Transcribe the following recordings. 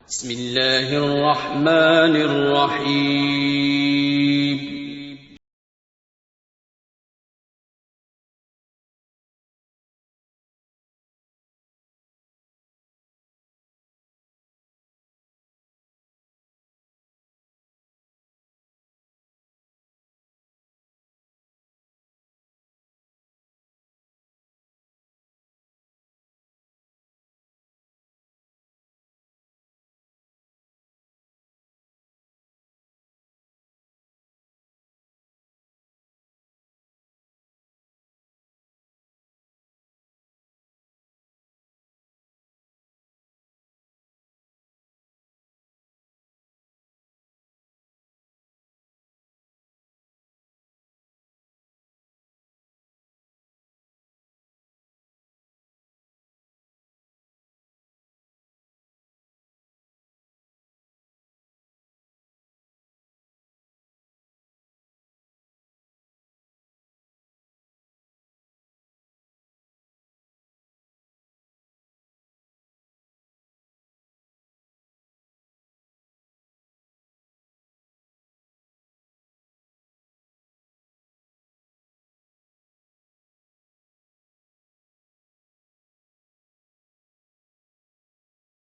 बिस्मिल्लाहिर्रहमानिर्रहीम।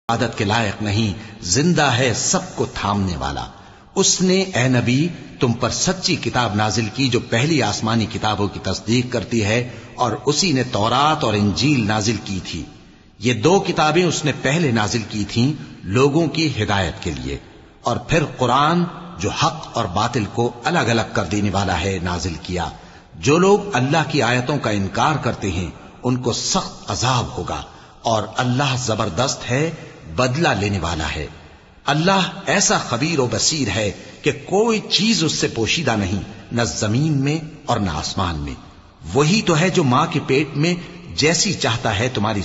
इबादत के लायक नहीं, जिंदा है सबको थामने वाला। उसने ए नबी तुम पर सच्ची किताब नाजिल की जो पहली आसमानी किताबों की तस्दीक करती है, और उसी ने तौरात और इंजील नाजिल की थी। ये दो किताबें उसने पहले नाजिल की थीं लोगों की हिदायत के लिए, और फिर कुरान जो हक और बातिल को अलग अलग कर देने वाला है नाजिल किया। जो लोग अल्लाह की आयतों का इनकार करते हैं उनको सख्त अजाब होगा, और अल्लाह जबरदस्त है, बदला लेने वाला है। अल्लाह ऐसा खबीर और बसीर है कि कोई चीज उससे पोशीदा नहीं, न जमीन में और न आसमान में। वही तो है जो मां के पेट में जैसी चाहता है तुम्हारी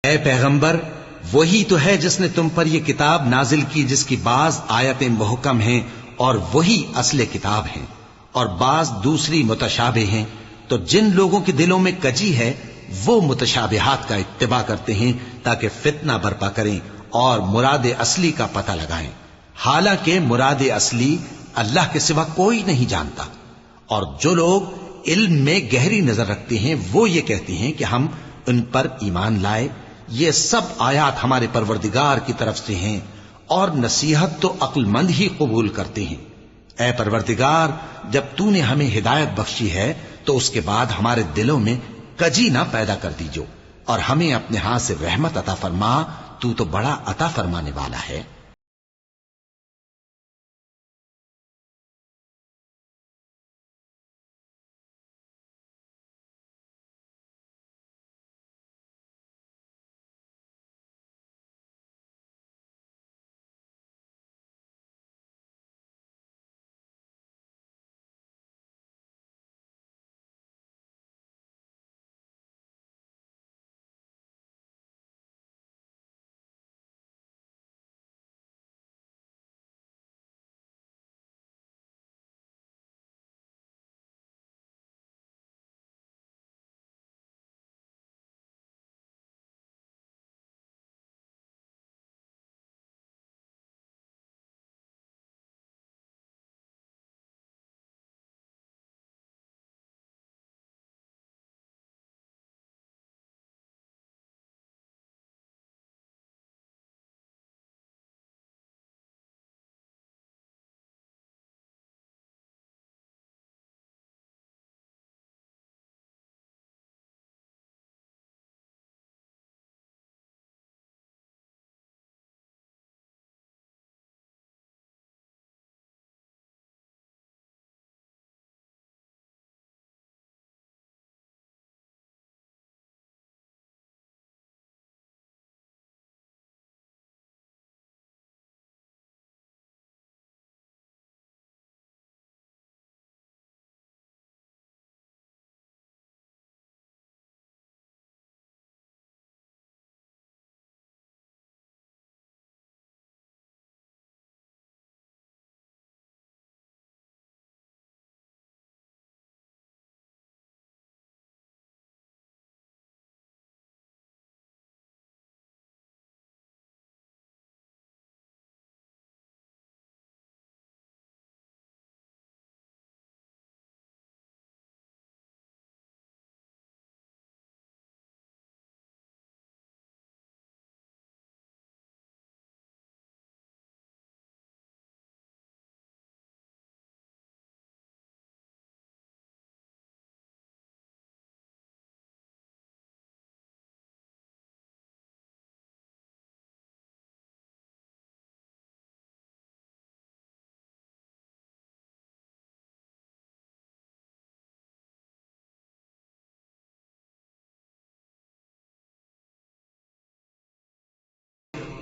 ऐ पैगंबर, वही तो है जिसने तुम पर यह किताब नाजिल की जिसकी बाज आयतें मुहकम हैं और वही असले किताब हैं, और बाज दूसरी मुतशाबे हैं। तो जिन लोगों के दिलों में कजी है वो मुतशाबिहात का इत्तिबा करते हैं ताकि फितना बर्पा करें और मुराद असली का पता लगाएं। हालांकि मुराद असली अल्लाह के सिवा कोई नहीं जानता। और जो लोग इल्म में गहरी नजर रखते हैं वो ये कहते हैं कि हम उन पर ईमान लाए। ये सब आयात हमारे परवरदिगार की तरफ से हैं, और नसीहत तो अक्लमंद ही कबूल करते हैं। ऐ परवरदिगार, जब तूने हमें हिदायत बख्शी है तो उसके बाद हमारे दिलों में कजी ना पैदा कर दीजो, और हमें अपने हाथ से रहमत अता फरमा। तू तो बड़ा अता फरमाने वाला है।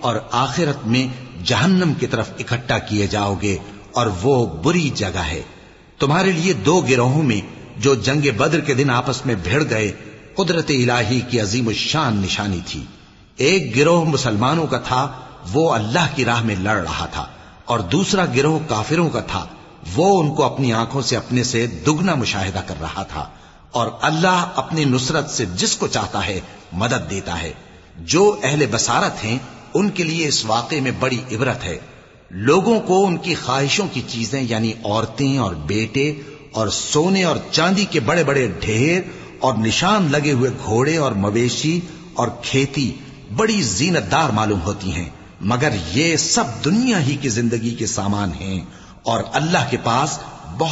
और आखिरत में जहन्नम की तरफ इकट्ठा किए जाओगे और वो बुरी जगह है। तुम्हारे लिए दो गिरोहों में जो जंगे बद्र के दिन आपस में भिड़ गए कुदरत इलाही की अजीम शान निशानी थी। एक गिरोह मुसलमानों का था, वो अल्लाह की राह में लड़ रहा था, और दूसरा गिरोह काफिरों का था, वो उनको अपनी आंखों से अपने से दुगना मुशाहिदा कर रहा था। और अल्लाह अपनी नुसरत से जिसको चाहता है मदद देता है। जो अहले बसारत हैं उनके लिए इस वाक़े में बड़ी इबरत है। लोगों को उनकी ख्वाहिशों की चीजें यानी औरतें और बेटे और सोने और चांदी के बड़े बड़े ढेर और निशान लगे हुए घोड़े और मवेशी और खेती बड़ी जीनतदार मालूम होती हैं, मगर ये सब दुनिया ही की जिंदगी के सामान हैं और अल्लाह के पास बहुत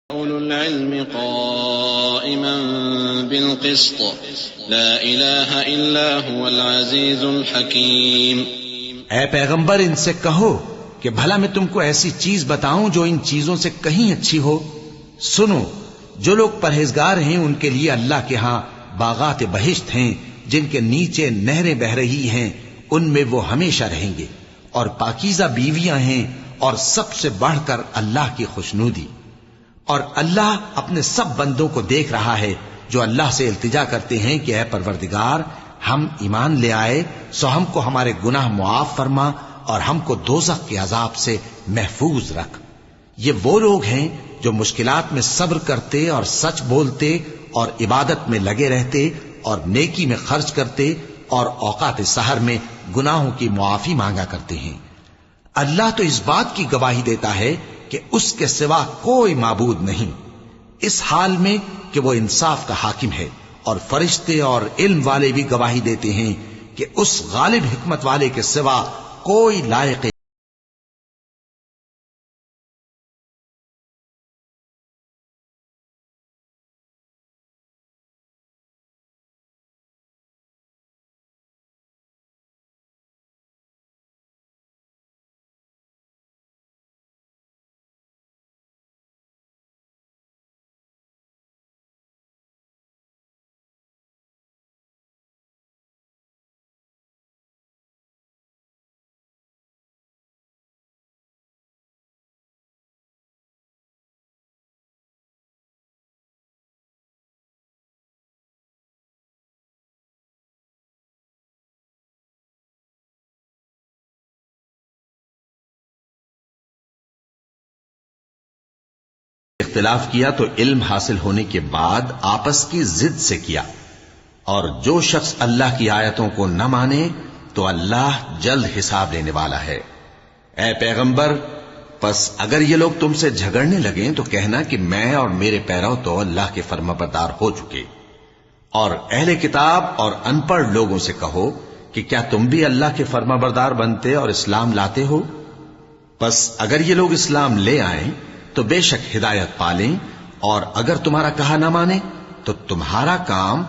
उलुल इल्म क़ाइमन बिल क़िस्त ला इलाहा इल्ला हुवल अज़ीज़ुल हकीम। ऐ पैगंबर इनसे कहो कि भला मैं तुमको ऐसी चीज बताऊं जो इन चीजों से कहीं अच्छी हो। सुनो, जो लोग परहेजगार हैं उनके लिए अल्लाह के यहां बागात बहिश्त हैं जिनके नीचे नहरें बह रही हैं, उनमें वो हमेशा रहेंगे। और पाकीज़ा बीवियां हैं और सबसे बढ़कर अल्लाह की खुशनूदी। और अल्लाह अपने सब बंदों को देख रहा है जो अल्लाह से इल्तिजा करते हैं कि ऐ परवरदिगार, हम ईमान ले आए सो हमको हमारे गुनाह मुआफ फरमा और हमको दोज़ख के अजाब से महफूज रख। ये वो लोग हैं जो मुश्किलात में सब्र करते और सच बोलते और इबादत में लगे रहते और नेकी में खर्च करते और औकात सहर में गुनाहों की मुआफी मांगा करते हैं। अल्लाह तो इस बात की गवाही देता है कि उसके सिवा कोई माबूद नहीं, इस हाल में कि वो इंसाफ का हाकिम है। और फरिश्ते और इल्म वाले भी गवाही देते हैं कि उस गालिब हिकमत वाले के सिवा कोई लायक इख्तिलाफ किया तो इल्म हासिल होने के बाद आपस की जिद से किया। और जो शख्स अल्लाह की आयतों को न माने तो अल्लाह जल्द हिसाब लेने वाला है। ऐ पैगंबर, बस अगर ये लोग तुमसे झगड़ने लगें तो कहना कि मैं और मेरे पैरव तो अल्लाह के फर्माबरदार हो चुके। और अहले किताब और अनपढ़ लोगों से कहो कि क्या तुम भी अल्लाह के फर्माबरदार बनते और इस्लाम लाते हो। बस अगर ये लोग इस्लाम ले आए तो बेशक हिदायत पालें, और अगर तुम्हारा कहा ना माने तो तुम्हारा काम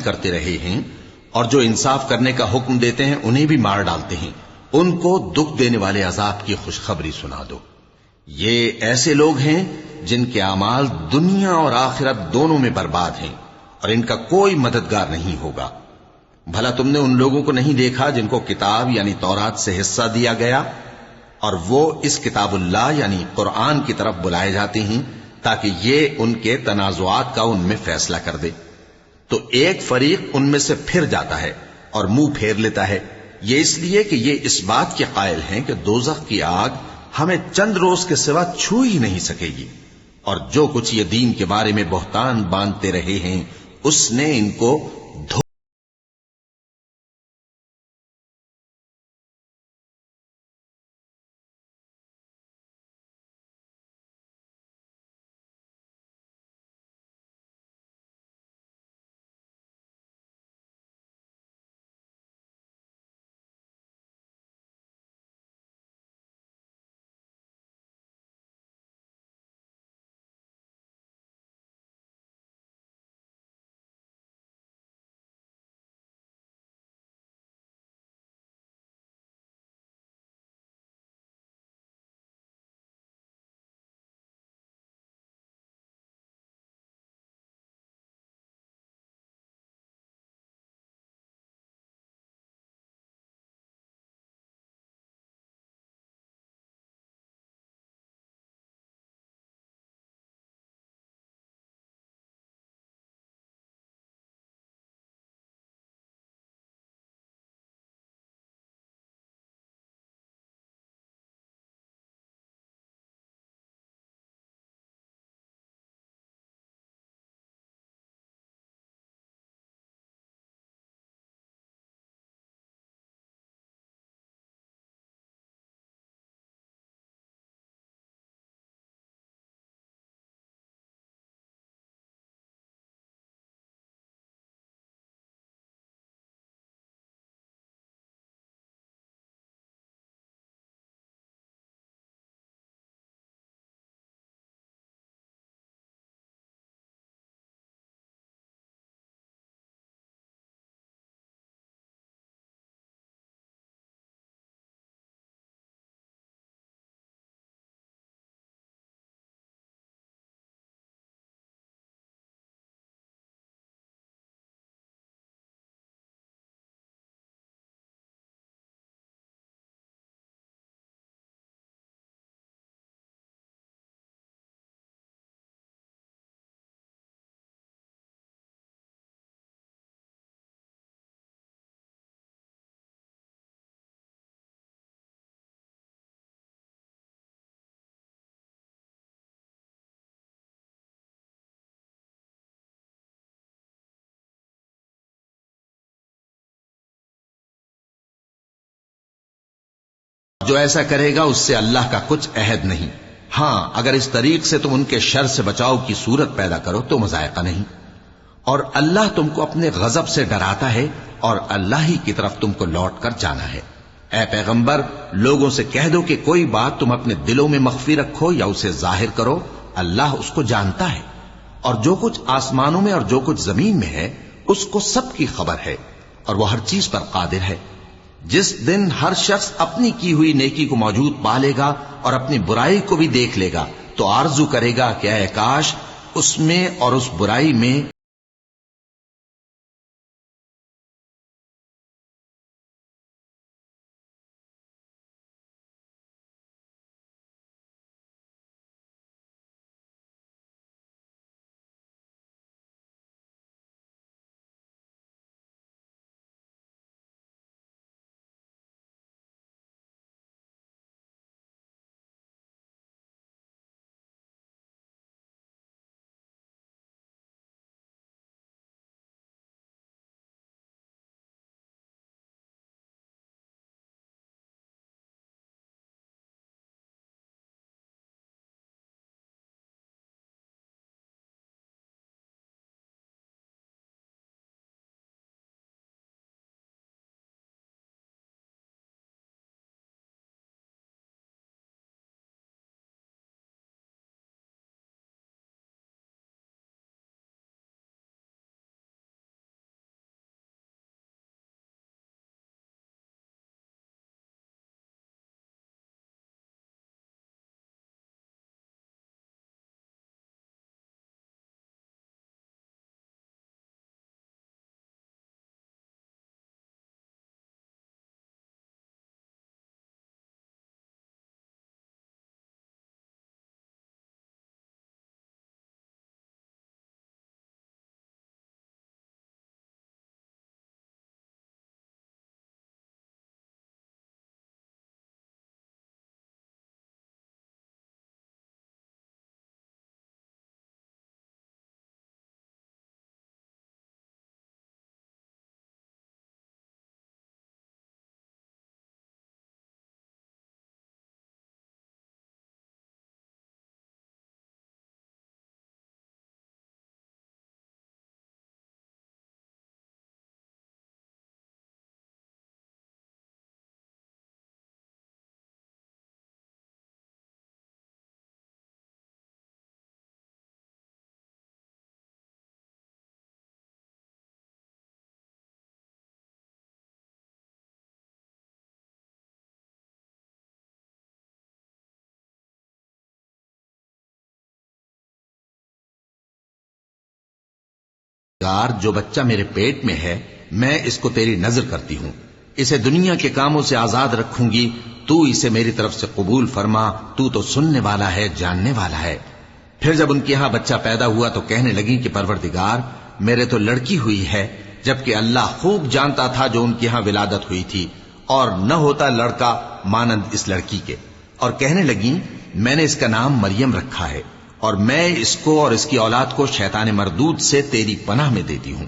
करते रहे हैं, और जो इंसाफ करने का हुक्म देते हैं उन्हें भी मार डालते हैं, उनको दुख देने वाले अजाब की खुशखबरी सुना दो। ये ऐसे लोग हैं जिनके अमाल दुनिया और आखिरत दोनों में बर्बाद हैं, और इनका कोई मददगार नहीं होगा। भला तुमने उन लोगों को नहीं देखा जिनको किताब यानी तौरात से हिस्सा दिया गया, और वो इस किताबुल्लाह यानी कुरान की तरफ बुलाए जाते हैं ताकि ये उनके तनाजुआत का उनमें फैसला कर दे। तो एक फरीक उनमें से फिर जाता है और मुंह फेर लेता है, ये इसलिए कि ये इस बात के कायल हैं कि दोजख की आग हमें चंद रोज के सिवा छू ही नहीं सकेगी, और जो कुछ ये दीन के बारे में बहतान बांधते रहे हैं उसने इनको जो ऐसा करेगा उससे अल्लाह का कुछ अहद नहीं। हां, अगर इस तरीक से तुम उनके शर से बचाव की सूरत पैदा करो तो मजायका नहीं। और अल्लाह तुमको अपने गजब से डराता है, और अल्लाह ही की तरफ तुमको लौट कर जाना है। ए पैगंबर, लोगों से कह दो कि कोई बात तुम अपने दिलों में मख्फी रखो या उसे जाहिर करो, अल्लाह उसको जानता है। और जो कुछ आसमानों में और जो कुछ जमीन में है उसको सबकी खबर है, और वह हर चीज पर कादिर है। जिस दिन हर शख्स अपनी की हुई नेकी को मौजूद पा लेगा और अपनी बुराई को भी देख लेगा, तो आरजू करेगा कि ऐ काश उसमें और उस बुराई में जो बच्चा मेरे पेट में है मैं इसको तेरी नजर करती हूं, इसे दुनिया के कामों से आजाद रखूंगी, तू इसे मेरी तरफ से कबूल फरमा, तू तो सुनने वाला है, जानने वाला है। फिर जब उनके यहां बच्चा पैदा हुआ तो कहने लगी कि परवरदिगार मेरे तो लड़की हुई है, जबकि अल्लाह खूब जानता था जो उनके यहां विलादत हुई थी, और न होता लड़का मानंद इस लड़की के। और कहने लगी मैंने इसका नाम मरियम रखा है, और मैं इसको और इसकी औलाद को शैतान मरदूद से तेरी पनाह में देती हूं।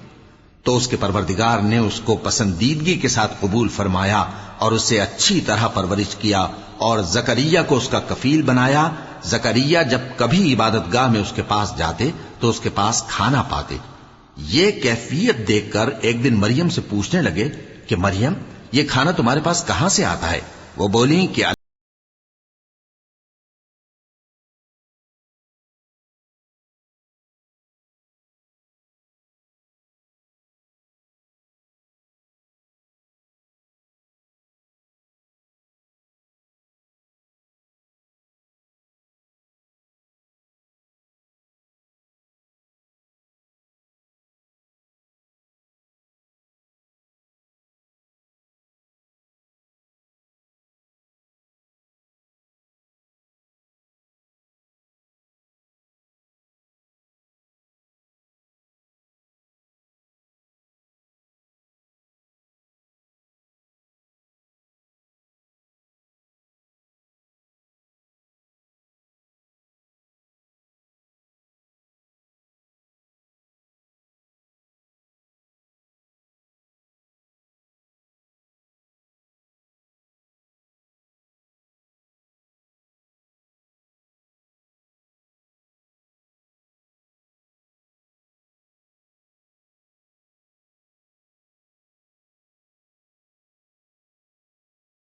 तो उसके परवरदिगार ने उसको पसंदीदगी के साथ कबूल फरमाया और उसे अच्छी तरह परवरिश किया और जकरिया को उसका कफील बनाया। जकरिया जब कभी इबादतगाह में उसके पास जाते तो उसके पास खाना पाते। ये कैफियत देखकर एक दिन मरियम से पूछने लगे कि मरियम ये खाना तुम्हारे पास कहां से आता है? वो बोली कि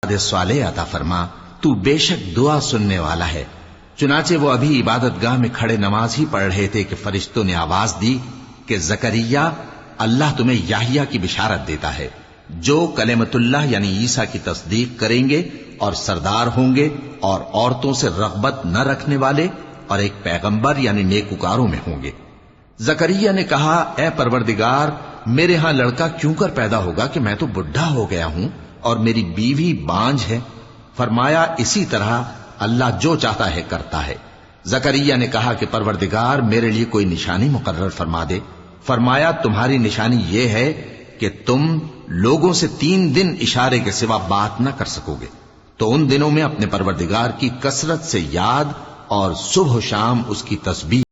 स्वाले अता फरमा, तू बेशक दुआ सुनने वाला है। चुनाचे वो अभी इबादतगाह में खड़े नमाज ही पढ़ रहे थे कि फरिश्तों ने आवाज दी कि जकरिया अल्लाह तुम्हें याहिया की बिशारत देता है, जो कलेमतुल्लाह यानी ईसा की तस्दीक करेंगे और सरदार होंगे और औरतों से रगबत न रखने वाले और एक पैगंबर यानी नेकुकारों में होंगे। जकरिया ने कहा ए परवरदिगार मेरे यहां लड़का क्यों कर पैदा होगा कि मैं तो बुढ़ा हो गया हूं और मेरी बीवी बांझ है। फरमाया इसी तरह अल्लाह जो चाहता है करता है। जकरिया ने कहा कि परवरदिगार मेरे लिए कोई निशानी मुकर्रर फरमा दे। फरमाया तुम्हारी निशानी यह है कि तुम लोगों से 3 दिन इशारे के सिवा बात न कर सकोगे। तो उन दिनों में अपने परवरदिगार की कसरत से याद और सुबह शाम उसकी तस्बीह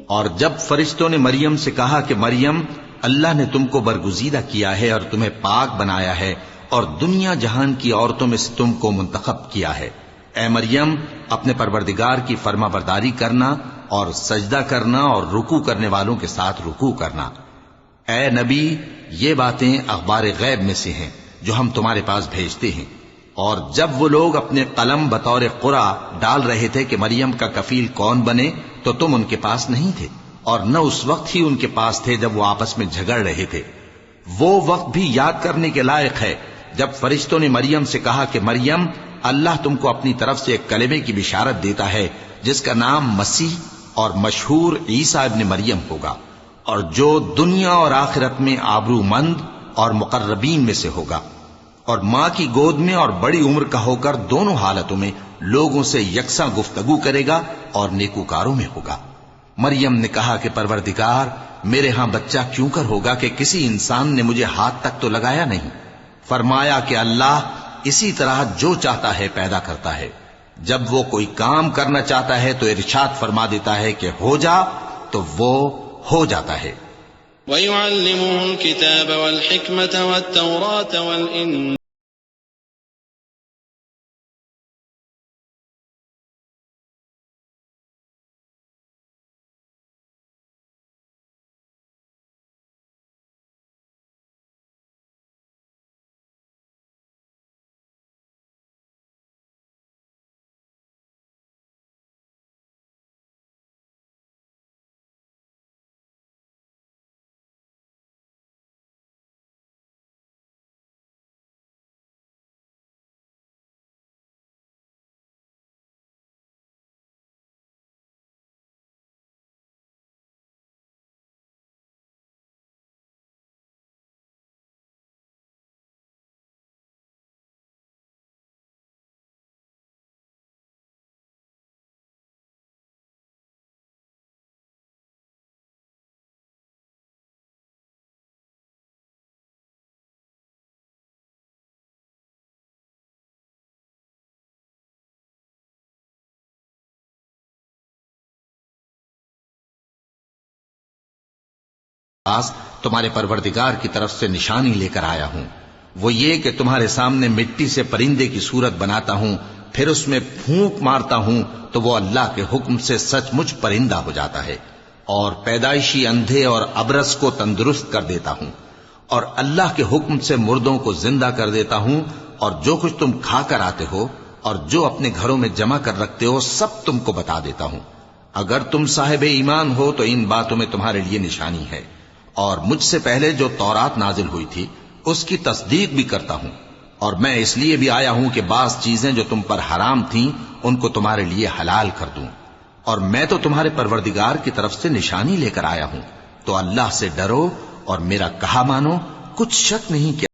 और जब फरिश्तों ने मरियम से कहा कि मरियम अल्लाह ने तुमको बरगुजीदा किया है और तुम्हें पाक बनाया है और दुनिया जहान की औरतों में से तुमको मुंतखब किया है, ए मरियम अपने परवरदिगार की फर्माबरदारी करना और सजदा करना और रुकू करने वालों के साथ रुकू करना। ए नबी ये बातें अखबार गैब में से हैं जो हम तुम्हारे पास भेजते हैं। और जब वो लोग अपने कलम बतौर कुरा डाल रहे थे कि मरियम का कफील कौन बने तो तुम उनके पास नहीं थे और न उस वक्त ही उनके पास थे जब वो आपस में झगड़ रहे थे। वो वक्त भी याद करने के लायक है जब फरिश्तों ने मरियम से कहा कि मरियम अल्लाह तुमको अपनी तरफ से एक कलेमे की बिशारत देता है जिसका नाम मसीह और मशहूर ईसा इब्न मरियम होगा, और जो दुनिया और आखिरत में आबरूमंद और मुकर्रबीन में से होगा, और मां की गोद में और बड़ी उम्र का होकर दोनों हालतों में लोगों से यकसा गुफ्तगू करेगा और नेकूकारों में होगा। मरियम ने कहा कि परवरदिगार, मेरे यहां बच्चा क्यों कर होगा कि किसी इंसान ने मुझे हाथ तक तो लगाया नहीं। फरमाया कि अल्लाह इसी तरह जो चाहता है पैदा करता है। जब वो कोई काम करना चाहता है तो इरशाद फरमा देता है कि हो जा, तो वो हो जाता है। वयुअल्लिमुहुल किताब वल हिकमत वत्तौरात वल इंजील तुम्हारे परवरदिगार की तरफ से निशानी लेकर आया हूं, वो ये कि तुम्हारे सामने मिट्टी से परिंदे की सूरत बनाता हूं, फिर उसमें फूंक मारता हूं तो वो अल्लाह के हुक्म से सचमुच परिंदा हो जाता है, और पैदाइशी अंधे और अबरस को तंदुरुस्त कर देता हूं, और अल्लाह के हुक्म से मुर्दों को जिंदा कर देता हूं, और जो कुछ तुम खाकर आते हो और जो अपने घरों में जमा कर रखते हो सब तुमको बता देता हूं। अगर तुम साहिब ईमान हो तो इन बातों में तुम्हारे लिए निशानी है, और मुझसे पहले जो तौरात नाजिल हुई थी उसकी तस्दीक भी करता हूं, और मैं इसलिए भी आया हूं कि बाज चीजें जो तुम पर हराम थीं उनको तुम्हारे लिए हलाल कर दूं, और मैं तो तुम्हारे परवरदिगार की तरफ से निशानी लेकर आया हूं। तो अल्लाह से डरो और मेरा कहा मानो, कुछ शक नहीं कि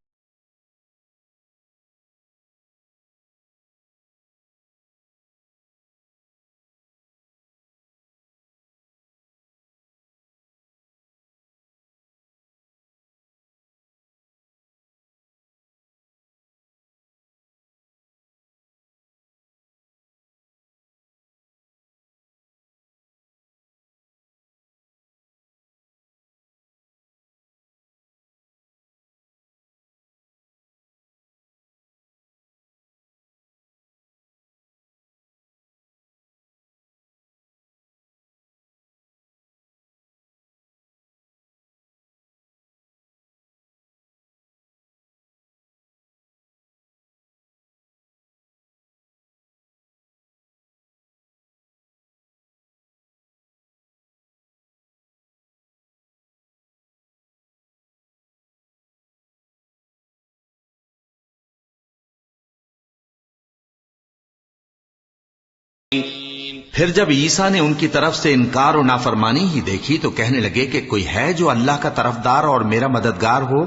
फिर जब ईसा ने उनकी तरफ से इनकार और नाफरमानी ही देखी तो कहने लगे कि कोई है जो अल्लाह का तरफदार और मेरा मददगार हो।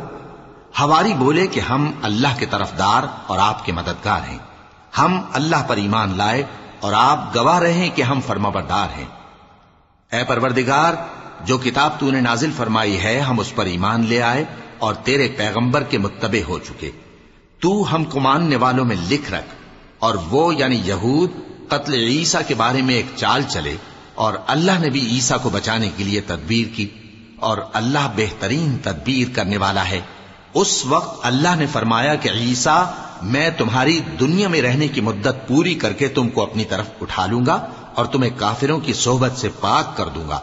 हवारी बोले कि हम अल्लाह के तरफदार और आपके मददगार हैं। हम अल्लाह पर ईमान लाए और आप गवाह रहे कि हम फर्माबरदार हैं। ऐ परवरदिगार, जो किताब तूने नाजिल फरमाई है हम उस पर ईमान ले आए और तेरे पैगंबर के मुत्तबे हो चुके। तू हमको मानने वालों में लिख रख, और वो यानी यहूद कत्ल ईसा के बारे में एक चाल चले, और अल्लाह ने भी ईसा को बचाने के लिए तदबीर की, और अल्लाह बेहतरीन तदबीर करने वाला है। उस वक्त अल्लाह ने फरमाया कि ईसा, मैं तुम्हारी दुनिया में रहने की मुद्दत पूरी करके तुमको अपनी तरफ उठा लूंगा और तुम्हें काफिरों की सोहबत से पाक कर दूंगा,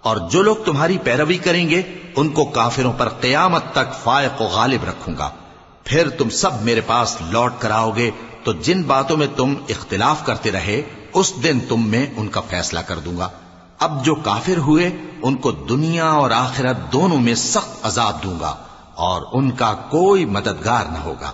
और जो लोग तुम्हारी पैरवी करेंगे उनको काफिरों पर क़यामत तक फायक व गालिब रखूंगा। फिर तुम सब मेरे पास लौट कर आओगे तो जिन बातों में तुम इख्तिलाफ करते रहे उस दिन तुम में उनका फैसला कर दूंगा। अब जो काफिर हुए उनको दुनिया और आखिरत दोनों में सख्त अजाब दूंगा और उनका कोई मददगार न होगा।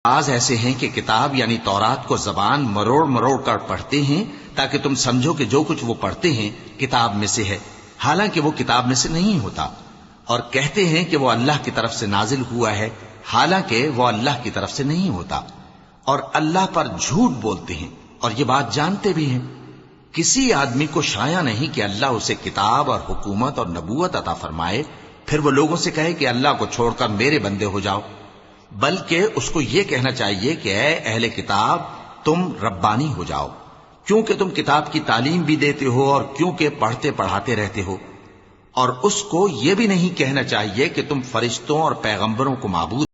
आज ऐसे हैं कि किताब यानी तौरात को जबान मरोड़ मरोड़ कर पढ़ते हैं ताकि तुम समझो कि जो कुछ वो पढ़ते हैं किताब में से है, हालांकि वो किताब में से नहीं होता। और कहते हैं कि वो अल्लाह की तरफ से नाजिल हुआ है, हालांकि वो अल्लाह की तरफ से नहीं होता। और अल्लाह पर झूठ बोलते हैं और ये बात जानते भी हैं। किसी आदमी को शाया नहीं कि अल्लाह उसे किताब और हुकूमत और नबूवत अता फरमाए, फिर वो लोगों से कहे कि अल्लाह को छोड़कर मेरे बंदे हो जाओ। बल्कि उसको ये कहना चाहिए कि ऐ अहले किताब, तुम रब्बानी हो जाओ, क्योंकि तुम किताब की तालीम भी देते हो और क्योंकि पढ़ते पढ़ाते रहते हो। और उसको ये भी नहीं कहना चाहिए कि तुम फरिश्तों और पैगंबरों को माबूद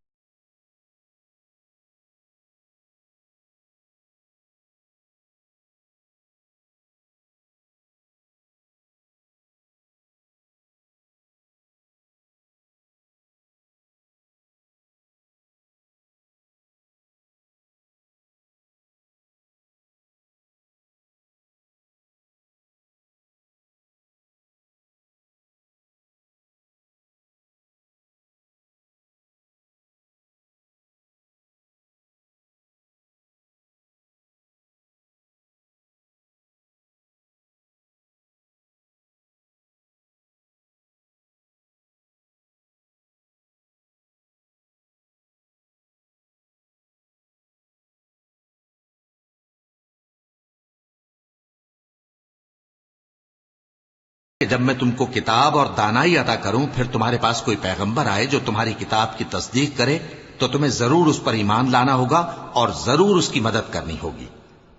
कि जब मैं तुमको किताब और दानाई अता करूं, फिर तुम्हारे पास कोई पैगंबर आए जो तुम्हारी किताब की तस्दीक करे, तो तुम्हें जरूर उस पर ईमान लाना होगा और जरूर उसकी मदद करनी होगी।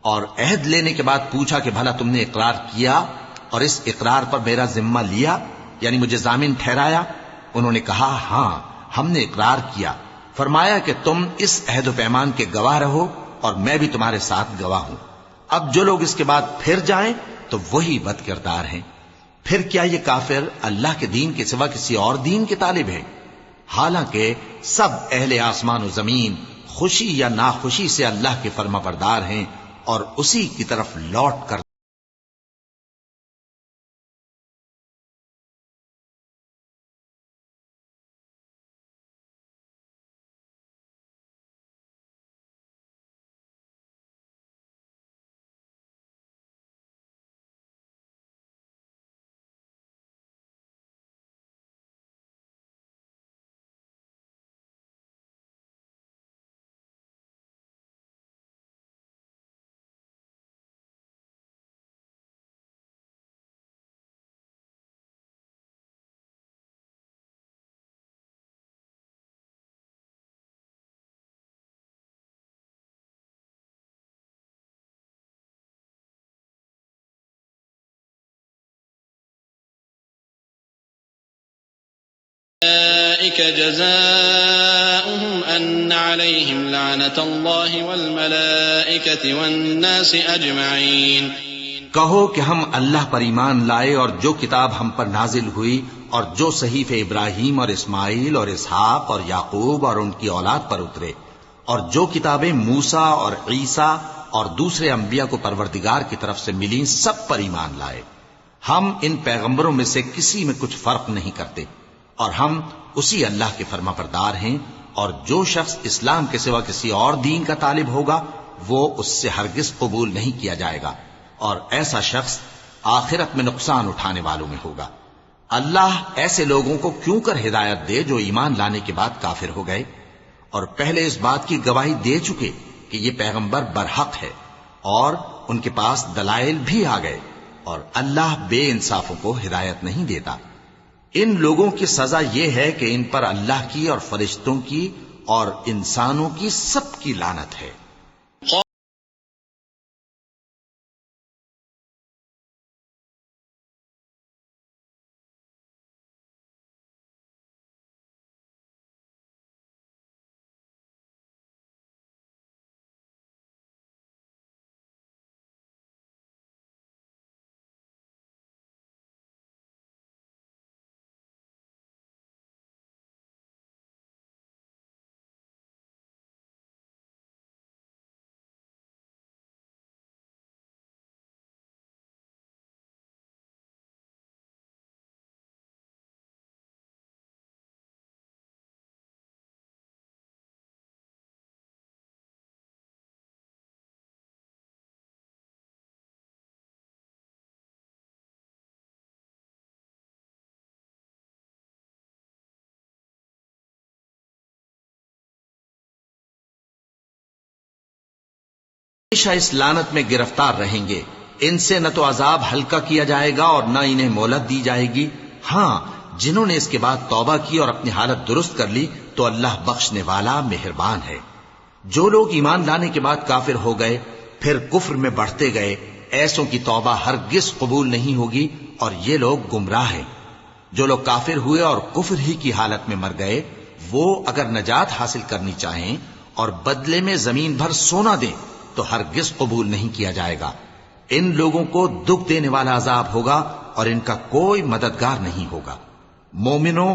और अहद लेने के बाद पूछा कि भला तुमने इकरार किया और इस इकरार पर मेरा जिम्मा लिया, यानी मुझे जामिन ठहराया? उन्होंने कहा, हां, हमने इकरार किया। फरमाया कि तुम इस अहद पैमान के गवाह रहो और मैं भी तुम्हारे साथ गवाह हूं। अब जो लोग इसके बाद फिर जाएं तो वही बदकिरदार हैं। फिर क्या ये काफिर अल्लाह के दीन के सिवा किसी और दीन के तालिब हैं? हालांकि सब अहले आसमान और जमीन खुशी या नाखुशी से अल्लाह के फर्माबरदार हैं और उसी की तरफ लौट कर أولئك جزاؤهم أن عليهم لعنة الله والملائكة والناس أجمعين। कहो कि हम अल्लाह पर ईमान लाए और जो किताब हम पर नाजिल हुई और जो सहीफे इब्राहिम और इस्माइल और इसहाक और याकूब और उनकी औलाद पर उतरे, और जो किताबें मूसा और ईसा और दूसरे अंबिया को परवरदिगार की तरफ से मिली, सब पर ईमान लाए। हम इन पैगंबरों में से किसी में कुछ फर्क नहीं करते और हम उसी अल्लाह के फर्माबरदार हैं। और जो शख्स इस्लाम के सिवा किसी और दीन का तालिब होगा, वो उससे हरगिज कबूल नहीं किया जाएगा और ऐसा शख्स आखिरत में नुकसान उठाने वालों में होगा। अल्लाह ऐसे लोगों को क्यों कर हिदायत दे जो ईमान लाने के बाद काफिर हो गए और पहले इस बात की गवाही दे चुके कि ये पैगंबर बरहक है और उनके पास दलाइल भी आ गए, और अल्लाह बेइंसाफों को हिदायत नहीं देता। इन लोगों की सजा यह है कि इन पर अल्लाह की और फरिश्तों की और इंसानों की सबकी लानत है। हमेशा इस लानत में गिरफ्तार रहेंगे। इनसे न तो अजाब हल्का किया जाएगा और न इन्हें मोहलत दी जाएगी। हां, जिन्होंने इसके बाद तौबा की और अपनी हालत दुरुस्त कर ली तो अल्लाह बख्शने वाला मेहरबान है। जो लोग ईमान लाने के बाद काफिर हो गए फिर कुफ्र में बढ़ते गए, ऐसों की तौबा हरगिज कबूल नहीं होगी और ये लोग गुमराह हैं। जो लोग काफिर हुए और कुफ्र ही की हालत में मर गए, वो अगर नजात हासिल करनी चाहें और बदले में जमीन भर सोना दें तो हरगिज कबूल नहीं किया जाएगा। इन लोगों को दुख देने वाला अजाब होगा और इनका कोई मददगार नहीं होगा। मोमिनो,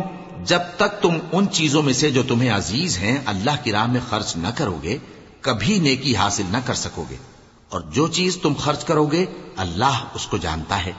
जब तक तुम उन चीजों में से जो तुम्हें अजीज हैं अल्लाह की राह में खर्च न करोगे, कभी नेकी हासिल न कर सकोगे। और जो चीज तुम खर्च करोगे अल्लाह उसको जानता है।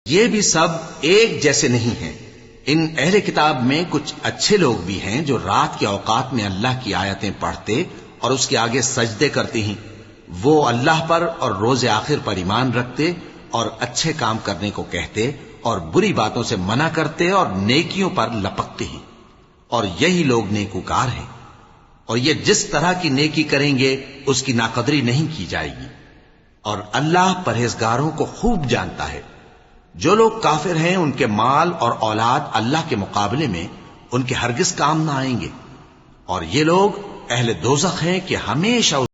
ये भी सब एक जैसे नहीं हैं। इन अहले किताब में कुछ अच्छे लोग भी हैं जो रात के औकात में अल्लाह की आयतें पढ़ते और उसके आगे सजदे करते हैं। वो अल्लाह पर और रोज आखिर पर ईमान रखते और अच्छे काम करने को कहते और बुरी बातों से मना करते और नेकियों पर लपकते हैं, और यही लोग नेकूकार हैं। और ये जिस तरह की नेकी करेंगे उसकी नाकदरी नहीं की जाएगी, और अल्लाह परहेजगारों को खूब जानता है। जो लोग काफिर हैं उनके माल और औलाद अल्लाह के मुकाबले में उनके हरगिज काम ना आएंगे, और ये लोग अहले दोज़ख हैं कि हमेशा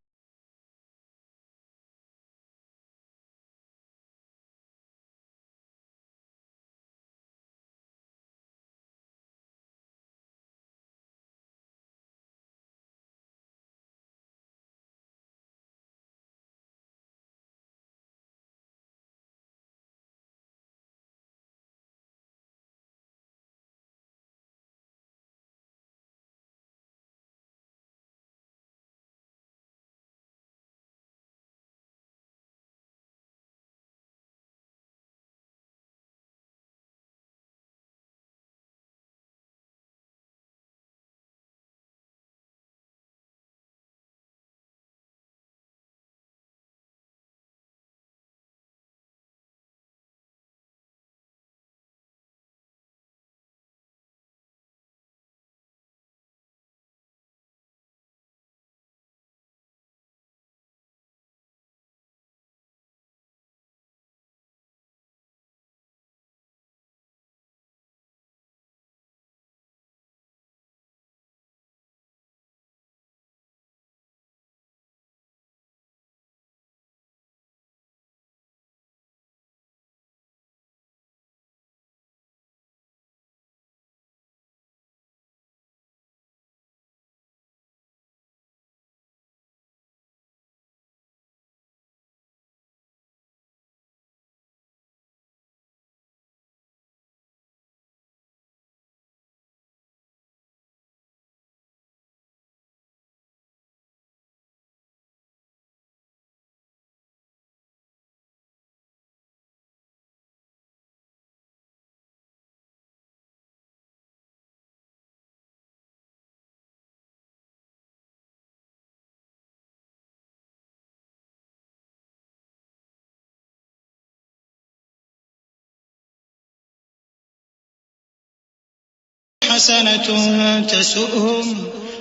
हसनतुन तसुहुम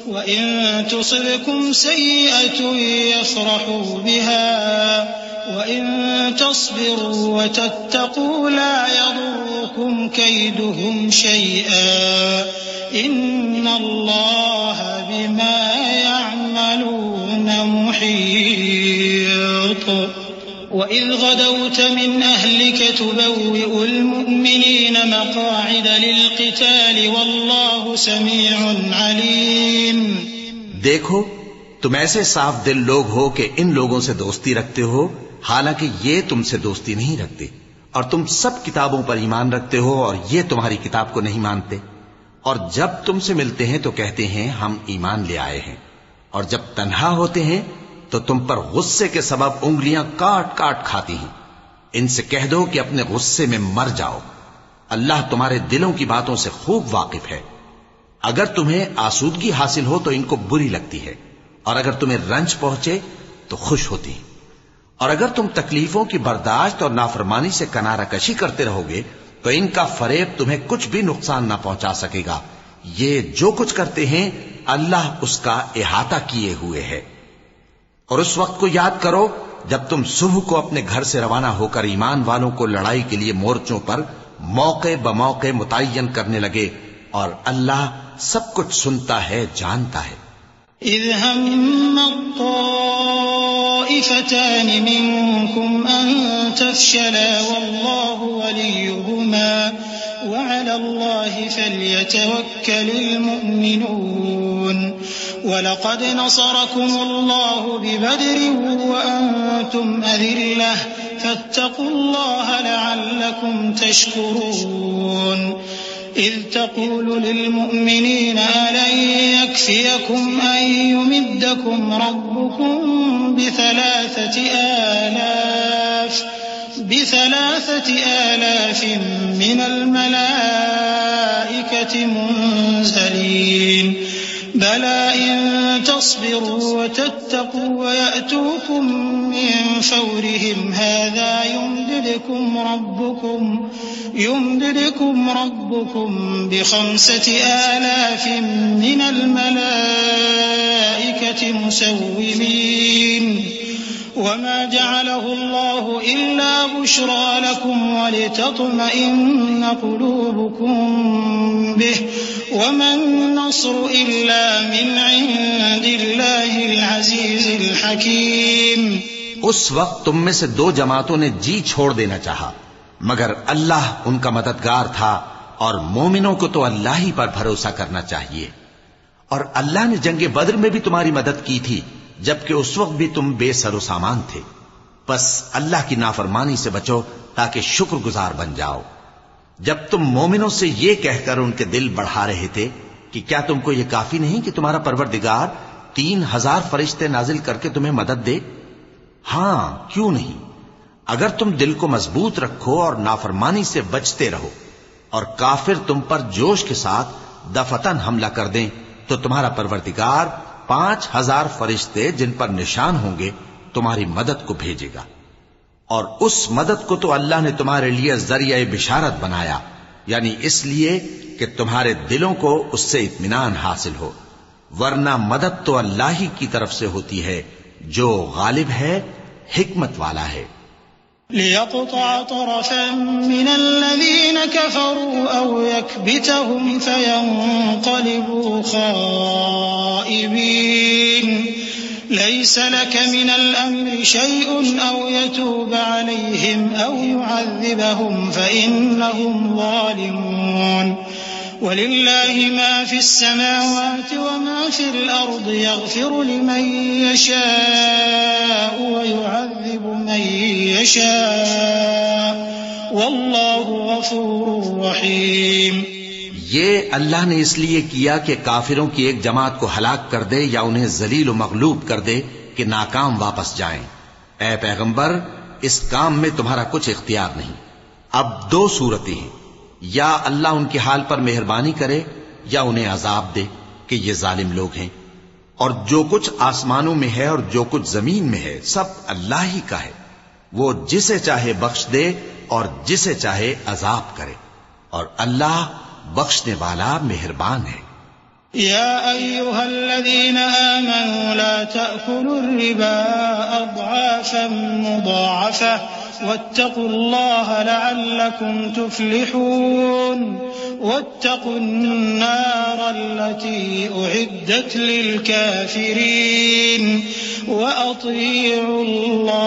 व इन तुसिबकुम सय्यअतुन यफ्रहू बिहा व इन तस्बिरू व तत्तकू ला यदुर्रुकुम कैदुहुम शैआ इन्नल्लाह बिमा यअमलून मुहीत। वइज़ गदौत मिन अहलिक तुबव्विउल मुअ्मिनीन मक़ाዒद लिल्क़िताल वल्लाहु समीउन अलीम। देखो, तुम ऐसे साफ दिल लोग हो कि इन लोगों से दोस्ती रखते हो, हालांकि ये तुमसे दोस्ती नहीं रखते, और तुम सब किताबों पर ईमान रखते हो और ये तुम्हारी किताब को नहीं मानते। और जब तुमसे मिलते हैं तो कहते हैं हम ईमान ले आए हैं, और जब तन्हा होते हैं तो तुम पर गुस्से के सबब उंगलियां काट काट खाती हैं। इनसे कह दो कि अपने गुस्से में मर जाओ, अल्लाह तुम्हारे दिलों की बातों से खूब वाकिफ है। अगर तुम्हें आसूदगी हासिल हो तो इनको बुरी लगती है, और अगर तुम्हें रंज पहुंचे तो खुश होती हैं। और अगर तुम तकलीफों की बर्दाश्त और नाफरमानी से किनारा कशी करते रहोगे तो इनका फरेब तुम्हें कुछ भी नुकसान ना पहुंचा सकेगा। ये जो कुछ करते हैं अल्लाह उसका इहाता किए हुए है। और उस वक्त को याद करो जब तुम सुबह को अपने घर से रवाना होकर ईमान वालों को लड़ाई के लिए मोर्चों पर मौके बमौके मुतय्यन करने लगे, और अल्लाह सब कुछ सुनता है, जानता है। इज़ हम्मत ताइफ़तान मिनकुम अन तफ़शला वल्लाहु वलियुहुमा व अलल्लाहि फ़ल्यतवक्कलिल मुअ्मिनून। वलक़द नसरकुमुल्लाहु बिबद्रिन व अंतुम अज़िल्लह फत्तक़ुल्लाह लअल्लकुम तशकुरून। إذ تقول للمؤمنين ألن يكفيكم أن يمدكم ربكم ب3,000 من الملائكة منزلين بلى إن تصبروا وتتقوا ويأتوكم من فورهم هذا يمددكم ربكم ب5,000 من الملائكة مسومين وما جعله الله إلا بشرى لكم ولتطمئن قلوبكم به وما النصر إلا من عند الله العزيز الحكيم। उस वक्त तुम में से 2 जमातों ने जी छोड़ देना चाहा, मगर अल्लाह उनका मददगार था और मोमिनों को तो अल्लाह ही पर भरोसा करना चाहिए। और अल्लाह ने जंगे बद्र में भी तुम्हारी मदद की थी, जबकि उस वक्त भी तुम बेसरो सामान थे। बस अल्लाह की नाफरमानी से बचो ताकि शुक्रगुजार बन जाओ। जब तुम मोमिनों से ये कहकर उनके दिल बढ़ा रहे थे कि क्या तुमको ये काफी नहीं कि तुम्हारा परवरदिगार 3,000 फरिश्ते नाजिल करके तुम्हें मदद दे? हां, क्यों नहीं। अगर तुम दिल को मजबूत रखो और नाफरमानी से बचते रहो और काफिर तुम पर जोश के साथ दफतन हमला कर दें, तो तुम्हारा परवरदिगार 5,000 फरिश्ते जिन पर निशान होंगे तुम्हारी मदद को भेजेगा। और उस मदद को तो अल्लाह ने तुम्हारे लिए जरिया बिशारत बनाया, यानी इसलिए कि तुम्हारे दिलों को उससे इत्मीनान हासिल हो, वरना मदद तो अल्लाह ही की तरफ से होती है जो गालिब है, हिकमत वाला है। लियक़तअ तरफ़न मिनल लज़ीन कफ़रू औ यकबितहुम फ़यन्क़लिबू ख़ाइबीन लैस लक मिनल अम्रि शैउन औ यतूब अलैहिम औ युअज़्ज़िबहुम फ़इन्नहुम ज़ालिमून वलिल्लाहि मा फ़िस समावाति व मा फ़िल अर्दि यग़फ़िरु लिमन यशाअ व युअज़्ज़िबु मन यशाअ वल्लाहु गफ़ूरुर रहीम। ये अल्लाह ने इसलिए किया कि काफिरों की एक जमात को हलाक कर दे या उन्हें जलील व मगलूब कर दे कि नाकाम वापस जाएं। ऐ पैगंबर, इस काम में तुम्हारा कुछ इख्तियार नहीं। अब 2 सूरतें हैं, या अल्लाह उनके हाल पर मेहरबानी करे या उन्हें अजाब दे कि ये जालिम लोग हैं। और जो कुछ आसमानों में है और जो कुछ जमीन में है सब अल्लाह ही का है। वो जिसे चाहे बख्श दे और जिसे चाहे अजाब करे, और अल्लाह बख्शने वाला मेहरबान है। या अय्युहल्लज़ीन आमनू ला तअकुलुर रिबा अज़आफ़न मुज़ाअफ़ा वत्तक़ुल्लाह लअल्लकुम तुफ़्लिहून वत्तक़ुन्नार अल्लती उइद्दत लिलकाफ़िरीन वअतीउल्लाह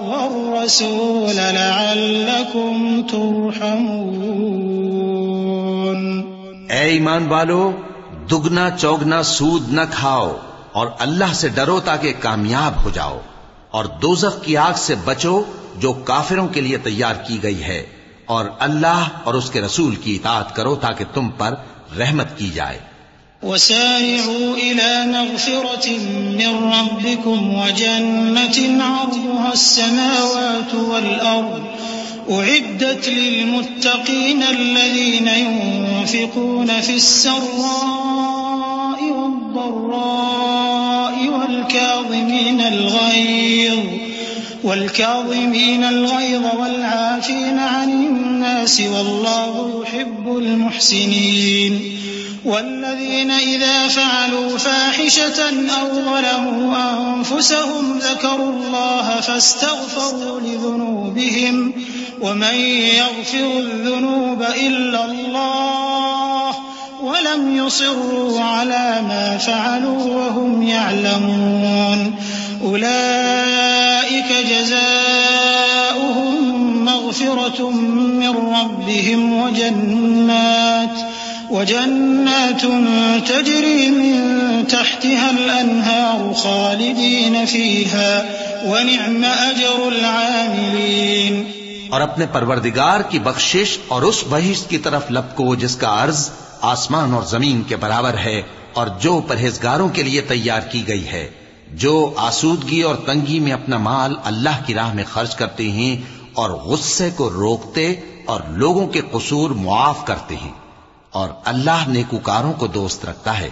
वर्रसूल लअल्लकुम तुरहमून। ऐ ईमान वालो, दुगना चौगना सूद न खाओ और अल्लाह से डरो ताकि कामयाब हो जाओ, और दोज़ख की आग से बचो जो काफिरों के लिए तैयार की गई है, और अल्लाह और उसके रसूल की इताअत करो ताकि तुम पर रहमत की जाए। वसारिऊ इला मग़फ़िरतिन मिन रब्बिकुम व जन्नतिन अर्दुहा अस्समावातु वल अर्द उइद्दत लिलमुत्तक़ीन अल्लज़ीन युन्फ़िक़ून फ़िस्सर्रा'i वद्दर्रा'i والكاظمين الغيظ والعافين عن الناس والله يحب المحسنين والذين إذا فعلوا فاحشة أو ظلموا أنفسهم ذكروا الله فاستغفروا لذنوبهم ومن يغفر الذنوب إلا الله ولم يصروا على ما فعلوا وهم يعلمون أولئك جزاؤهم مغفرة من ربهم وجنات تجري من تحتها الأنهار خالدين فيها ونعم أجر العاملين। और अपने परवरदिगार की बख्शिश और उस बहिश्त की तरफ लपको जिसका अर्ज आसमान और जमीन के बराबर है और जो परहेजगारों के लिए तैयार की गई है, जो आसूदगी और तंगी में अपना माल अल्लाह की राह में खर्च करते हैं और गुस्से को रोकते और लोगों के कसूर मुआफ करते हैं। और अल्लाह नेकूकारों को दोस्त रखता है।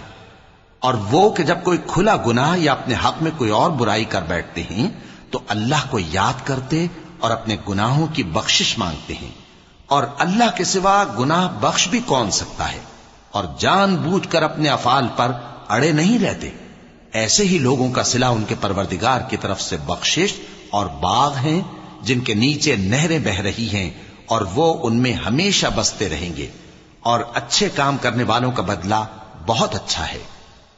और वो कि जब कोई खुला गुनाह या अपने हक में कोई और बुराई कर बैठते हैं तो अल्लाह को याद करते और अपने गुनाहों की बख्शिश मांगते हैं। और अल्लाह के सिवा गुनाह बख्श भी कौन सकता है। और जानबूझकर अपने अफाल पर अड़े नहीं रहते। ऐसे ही लोगों का सिला उनके परवरदिगार की तरफ से बख्शिश और बाग हैं जिनके नीचे नहरें बह रही हैं और वो उनमें हमेशा बसते रहेंगे। और अच्छे काम करने वालों का बदला बहुत अच्छा है।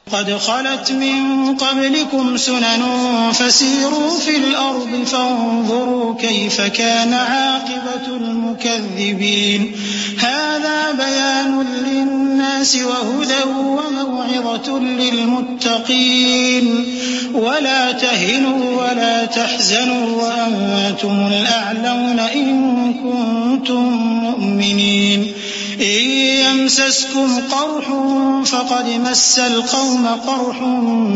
क़द ख़लत मिन क़ब्लिकुम सुननुन फ़सीरू फ़िल अर्ज़ि फ़न्ज़ुरू कैफ़ कान आक़िबतुल मुकज़्ज़िबीन हाज़ा बयानुन लिन्नासि व हुदन व मौइज़तुन लिलमुत्तक़ीन वला तहिनू वला तहज़नू व अंतुमुल अअलौना इन कुंतुम मुमिनीन إن يمسسكم قرح فقد مس القوم قرح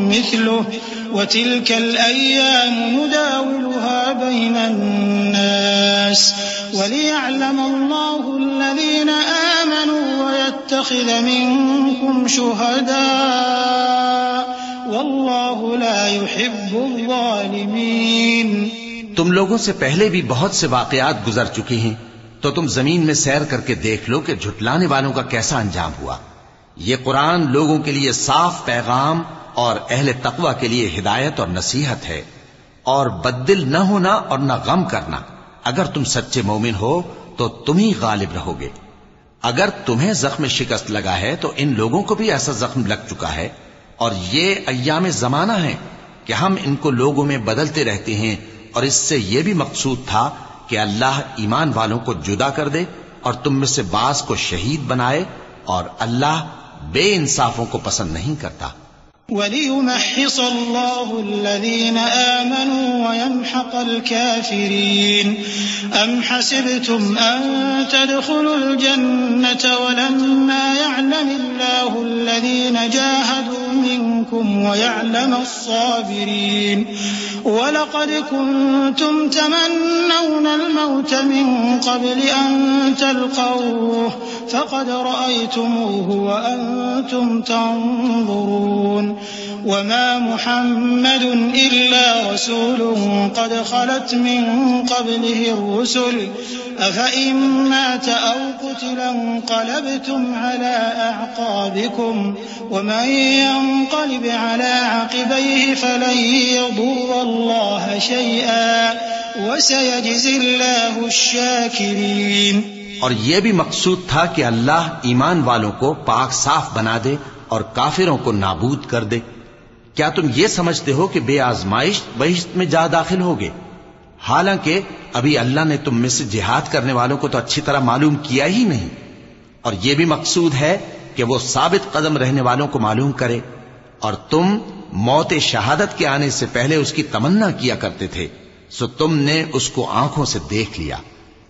مثله وتلك الأيام نداولها بين الناس وليعلم الله الذين آمنوا ويتخذ منكم شهداء والله لا يحب الظالمين। तुम लोगों से पहले भी बहुत से वाकयात गुजर चुके हैं, तो तुम जमीन में सैर करके देख लो कि झुटलाने वालों का कैसा अंजाम हुआ। ये कुरान लोगों के लिए साफ पैगाम और अहले तकवा के लिए हिदायत और नसीहत है। और बद्दिल न होना और न गम करना। अगर तुम सच्चे मोमिन हो तो तुम ही गालिब रहोगे। अगर तुम्हें जख्म शिकस्त लगा है तो इन लोगों को भी ऐसा जख्म लग चुका है। और ये अय्याम जमाना है कि हम इनको लोगों में बदलते रहते हैं। और इससे यह भी मकसूद था कि अल्लाह ईमान वालों को जुदा कर दे और तुम में से बास को शहीद बनाए। और अल्लाह बेइंसाफों को पसंद नहीं करता। वलियुमहिस अल्लाहु अल्लज़ीना आमनू व यमहक़ल काफ़िरीन अम हसिबतुम अन तदखुलुल जन्नत वलम्मा यअलमिल्लाहु अल्लज़ीना जाहदू मिनकुम व यअलमस साबिरीन वलक़द कुंतुम तमन्नौनल मौत मिन क़ब्लि अन तल्क़ौहु फ़क़द रअयतुमूहु व अंतुम तंज़ुरून वमा मुहम्मदुन इल्ला रसूलुन क़द ख़लत मिन क़ब्लिहि रुसुल अफ़इन मात औ क़ुतिला इंक़लबतुम अला अअक़ाबिकुम वमन यंक़लिब अला अक़बैहि फ़लन यज़ुर्रल्लाह शैअन वसयजज़िल्लाहु अश्शाकिरीन। और यह भी मकसूद था कि अल्लाह ईमान वालों को पाक साफ बना दे और काफिरों को नाबूद कर दे। क्या तुम ये समझते हो कि बेआजमाइश बहिश्त में जा दाखिल होगे? हालांकि अभी अल्लाह ने तुम में से जिहाद करने वालों को तो अच्छी तरह मालूम किया ही नहीं। और यह भी मकसूद है कि वो साबित कदम रहने वालों को मालूम करे। और तुम मौत शहादत के आने से पहले उसकी तमन्ना किया करते थे, सो तुमने उसको आंखों से देख लिया।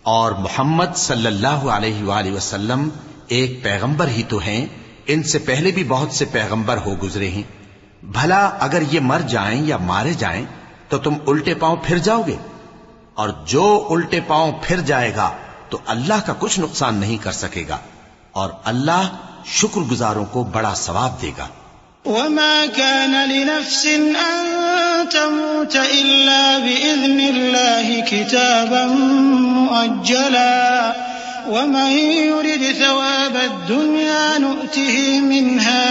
और मोहम्मद सल्लल्लाहु अलैहि वसल्लम एक पैगंबर ही तो हैं, इनसे पहले भी बहुत से पैगंबर हो गुजरे हैं। भला अगर ये मर जाएं या मारे जाएं तो तुम उल्टे पांव फिर जाओगे? और जो उल्टे पांव फिर जाएगा तो अल्लाह का कुछ नुकसान नहीं कर सकेगा। और अल्लाह शुक्रगुजारों को बड़ा सवाब देगा। वमा कान लिनफ्सिन अन तमूत इल्ला बिइज़्निल्लाहि किताबन मुअज्जला वमन युरिद थवाबद दुनिया नुअतिहि मिन्हा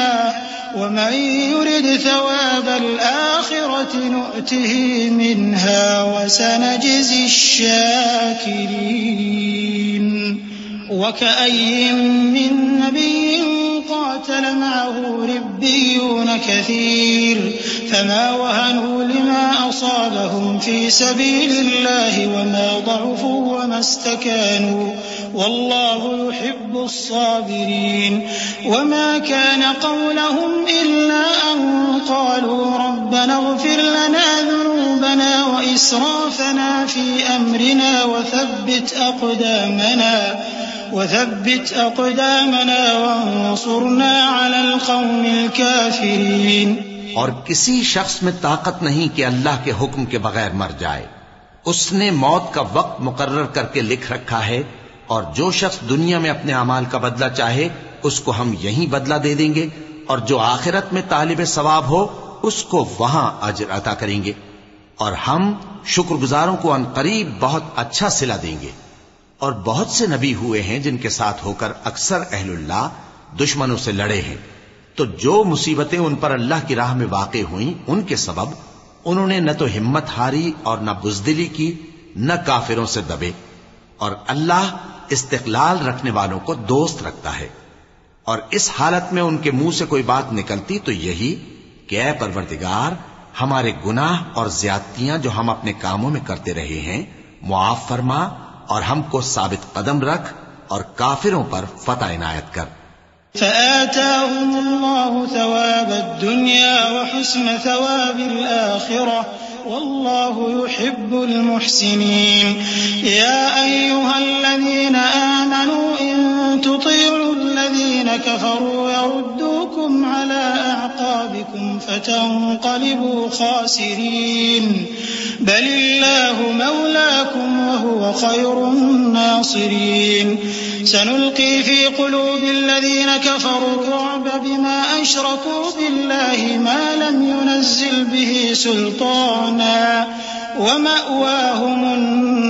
वमन युरिद थवाबल आखिरति नुअतिहि मिन्हा वसनजज़ि शाकिरीन। वकअय्यिन मिन नबिय्यिन क़ातल मअहु रिब्बियून कसीर फमा वहनू लिमा असाबहुम फी सबीलिल्लाहि वमा ضعफू वमा इस्तकानू वल्लाहु युहिब्बुस साबिरीन। वमा कान क़ौलहुम इल्ला अन क़ालू रब्बना इग़फिर लना ज़ुनूबना व इस्राफना फी अम्रिना वथब्बित अक़दामना वंसुरना अलल क़ौमिल काफ़िरीन। और किसी शख्स में ताकत नहीं कि अल्लाह के हुक्म के बगैर मर जाए। उसने मौत का वक्त मुकर्रर करके लिख रखा है, और जो शख्स दुनिया में अपने अमाल का बदला चाहे उसको हम यहीं बदला दे देंगे, और जो आखिरत में तालिब सवाब हो उसको वहां अजर अता करेंगे, और हम शुक्रगुजारों को अनकरीब बहुत अच्छा सिला देंगे। और बहुत से नबी हुए हैं जिनके साथ होकर अक्सर अहलुल्लाह दुश्मनों से लड़े हैं, तो जो मुसीबतें उन पर अल्लाह की राह में वाक़े हुई उनके सबब उन्होंने न तो हिम्मत हारी और न बुज़दिली की, न काफिरों से दबे। और अल्लाह इस्तिक़लाल रखने वालों को दोस्त रखता है। और इस हालत में उनके मुंह से कोई बात निकलती तो यही कि ऐ परवरदिगार, हमारे गुनाह और ज्यादतियां जो हम अपने कामों में करते रहे हैं मुआफ फरमा, और हमको साबित कदम रख, और काफिरों पर फतह इनायत कर। फ़आताहुमुल्लाहु सवाबद्दुनिया व हुस्न सवाबिल आखिरह वल्लाहु युहिब्बुल मुहसिनीन। या अय्युहल्लज़ीना आमनू इन तुतीउल्लज़ीना कफ़रू यरुद्दूकुम अला अअक़ाबिकुम फतंक़लिबू ख़ासिरीन। बलिल्लाहु मौलाकुम वहुव खैरुन नासिरीन। सनुल्क़ी फ़ी क़ुलूबिल्लज़ीना कफ़रू अर्रुअब बिमा अशरकू बिल्लाहि मा लम युनज़्ज़िल बिही सुल्ताना वमअवाहुमुन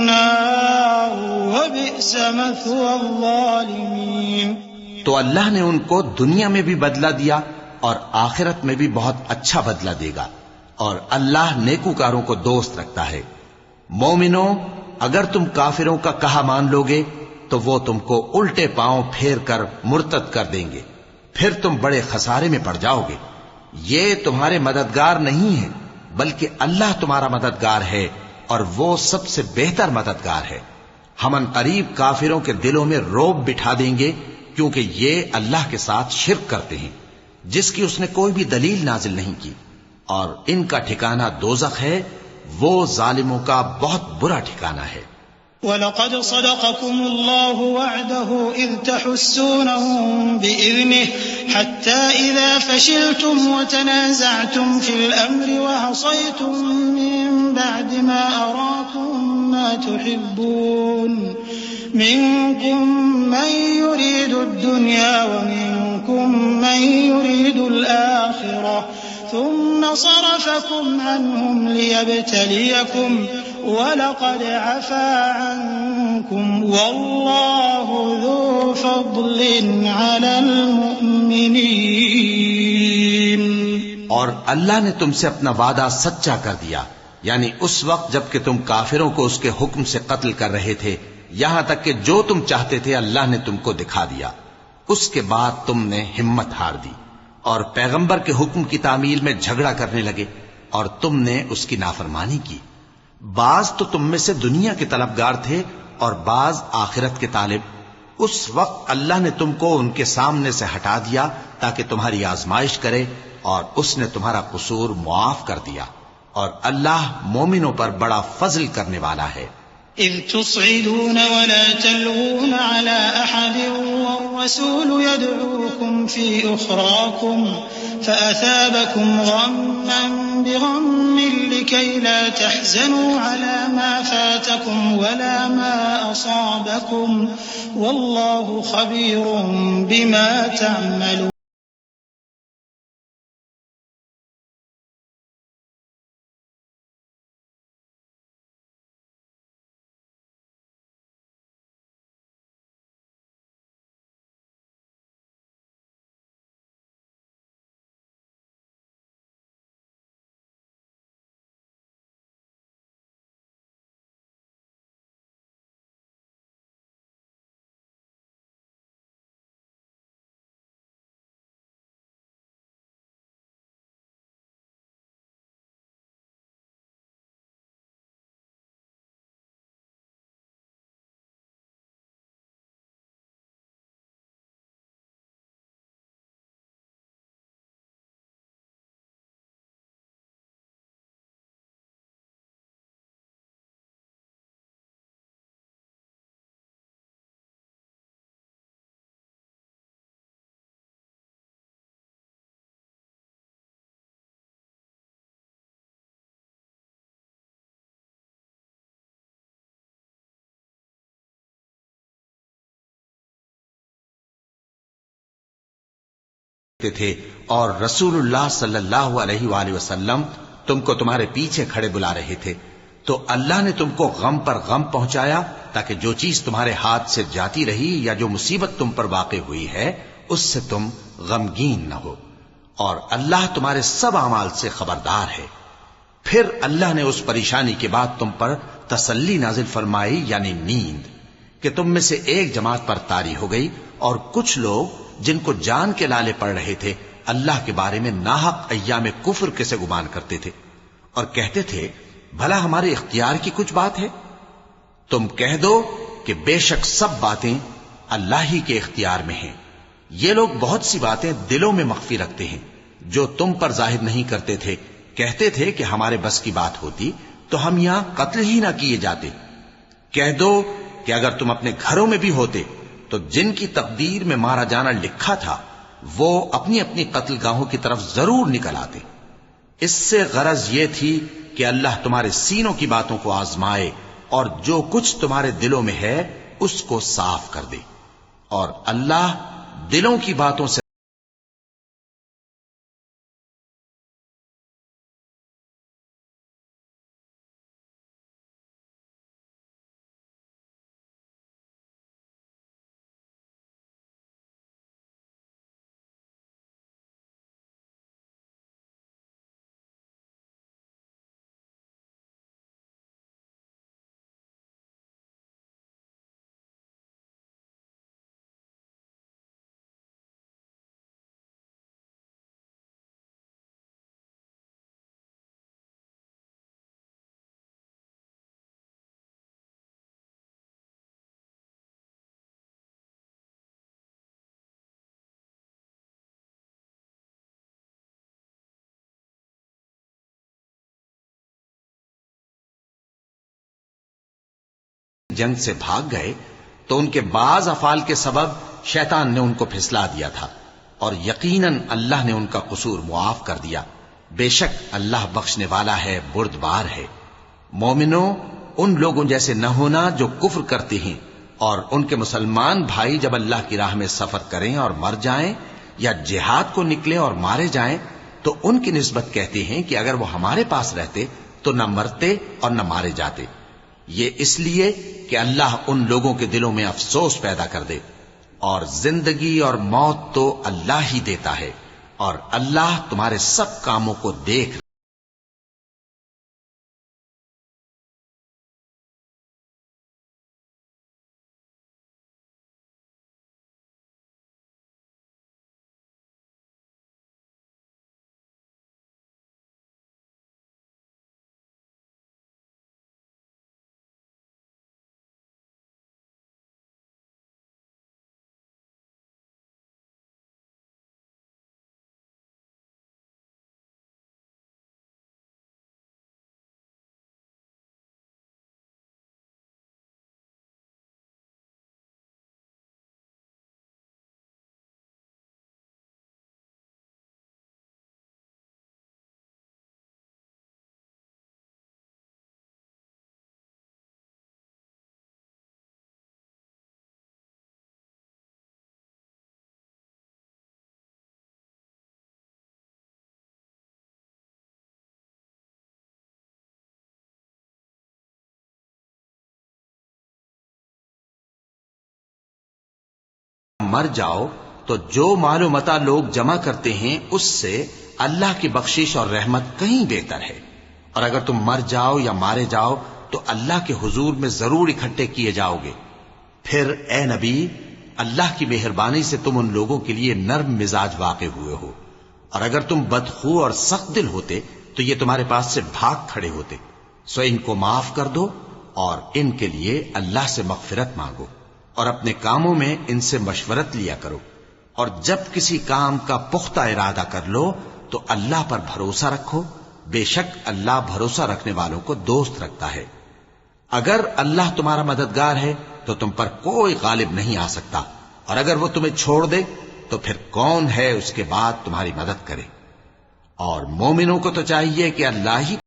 नार वबिअस मथवल ज़ालिमीन। तो अल्लाह ने उनको दुनिया में भी बदला दिया और आखिरत में भी बहुत अच्छा बदला देगा, और अल्लाह नेकूकारों को दोस्त रखता है। मोमिनो, अगर तुम काफिरों का कहा मान लोगे तो वो तुमको उल्टे पांव फेर कर मुर्तद कर देंगे, फिर तुम बड़े खसारे में पड़ जाओगे। ये तुम्हारे मददगार नहीं है, बल्कि अल्लाह तुम्हारा मददगार है, और वो सबसे बेहतर मददगार है। हम अनकरीब काफिरों के दिलों में रौब बिठा देंगे, क्योंकि ये अल्लाह के साथ शिर्क करते हैं जिसकी उसने कोई भी दलील नाजिल नहीं की, और इनका ठिकाना दोज़ख है, वो जालिमों का बहुत बुरा ठिकाना है। वलक़द सदक़कुमुल्लाहु वअदहु इज़ तहुस्सूनहुम बिइज़निहि हत्ता इज़ा फशिलतुम वतनाज़अतुम फिल अम्रि वअसयतुम मिन बअदि मा अराकुम मा तुहिब्बून मिनकुम मन युरीदु दुन्या व मिनकुम मन युरीदुल आखिरह थुम्मा सरफकुम अन्हुम लियब्तलियकुम वलक़द अफ़ा अन्कुम वल्लाहु ज़ू फ़ज़्लिन अलल मुमिनीन। और अल्लाह ने तुमसे अपना वादा सच्चा कर दिया, यानी उस वक्त जबकि तुम काफिरों को उसके हुक्म से कत्ल कर रहे थे, यहां तक कि जो तुम चाहते थे अल्लाह ने तुमको दिखा दिया। उसके बाद तुमने हिम्मत हार दी और पैगंबर के हुक्म की तामील में झगड़ा करने लगे, और तुमने उसकी नाफरमानी की। बाज तो तुम में से दुनिया के तलबगार थे और बाज आखिरत के तालिब। उस वक्त अल्लाह ने तुमको उनके सामने से हटा दिया ताकि तुम्हारी आजमाइश करे, और उसने तुम्हारा कसूर मुआफ कर दिया, और अल्लाह मोमिनों पर बड़ा फजल करने वाला है। इज़ तुस्इदून वला तल्वून अला अहदिन वर्रसूल यदऊकुम फी उखराकुम फअसाबकुम गम्मन बिगम्मिन लिकई ला तहज़नू अला मा फातकुम वला मा असाबकुम वल्लाहु खबीरुम बिमा तअमलून। थे और रसूलुल्लाह सल्लल्लाहु अलैहि वसल्लम तुमको तुम्हारे पीछे खड़े बुला रहे थे, तो अल्लाह ने तुमको गम पर गम पहुंचाया ताकि जो चीज तुम्हारे हाथ से जाती रही या जो मुसीबत तुम पर वाक़े हुई है उससे तुम गमगीन न हो, और अल्लाह तुम्हारे सब अमाल से खबरदार है। फिर अल्लाह ने उस परेशानी के बाद तुम पर तसल्ली नाजिल फरमाई, यानी नींद, कि तुम में से एक जमात पर तारी हो गई और कुछ लोग जिनको जान के लाले पड़ रहे थे अल्लाह के बारे में नाहक अय्याम कुफ्र के से गुमान करते थे और कहते थे भला हमारे इख्तियार की कुछ बात है। तुम कह दो कि बेशक सब बातें अल्लाह ही के इख्तियार में हैं। ये लोग बहुत सी बातें दिलों में मख्फी रखते हैं जो तुम पर जाहिर नहीं करते थे। कहते थे कि हमारे बस की बात होती तो हम यहां कत्ल ही ना किए जाते। कह दो कि अगर तुम अपने घरों में भी होते तो जिनकी तकदीर में मारा जाना लिखा था वो अपनी अपनी कत्लगाहों की तरफ जरूर निकल आते। इससे गरज ये थी कि अल्लाह तुम्हारे सीनों की बातों को आजमाए और जो कुछ तुम्हारे दिलों में है उसको साफ कर दे, और अल्लाह दिलों की बातों से जंग से भाग गए तो उनके बाज अफाल के सबब शैतान ने उनको फिसला दिया था, और यकीनन अल्लाह ने उनका कसूर मुआफ कर दिया। बेशक अल्लाह बख्शने वाला है, बुर्दबार है। मोमिनो, उन लोगों जैसे न होना जो कुफ्र करते हैं, और उनके मुसलमान भाई जब अल्लाह की राह में सफर करें और मर जाएं या जिहाद को निकले और मारे जाएं तो उनकी निस्बत कहते हैं कि अगर वो हमारे पास रहते तो न मरते और न मारे जाते। ये इसलिए कि अल्लाह उन लोगों के दिलों में अफसोस पैदा कर दे, और जिंदगी और मौत तो अल्लाह ही देता है, और अल्लाह तुम्हारे सब कामों को देख मर जाओ तो जो मालो मता लोग जमा करते हैं उससे अल्लाह की बख्शिश और रहमत कहीं बेहतर है। और अगर तुम मर जाओ या मारे जाओ तो अल्लाह के हुजूर में जरूर इकट्ठे किए जाओगे। फिर ए नबी, अल्लाह की मेहरबानी से तुम उन लोगों के लिए नर्म मिजाज वाक़े हुए हो, और अगर तुम बदखू और सख्त दिल होते तो ये तुम्हारे पास से भाग खड़े होते। सो इनको माफ कर दो और इनके लिए अल्लाह से मगफिरत मांगो, और अपने कामों में इनसे मशवरत लिया करो, और जब किसी काम का पुख्ता इरादा कर लो तो अल्लाह पर भरोसा रखो। बेशक अल्लाह भरोसा रखने वालों को दोस्त रखता है। अगर अल्लाह तुम्हारा मददगार है तो तुम पर कोई गालिब नहीं आ सकता, और अगर वो तुम्हें छोड़ दे तो फिर कौन है उसके बाद तुम्हारी मदद करे। और मोमिनों को तो चाहिए कि अल्लाह ही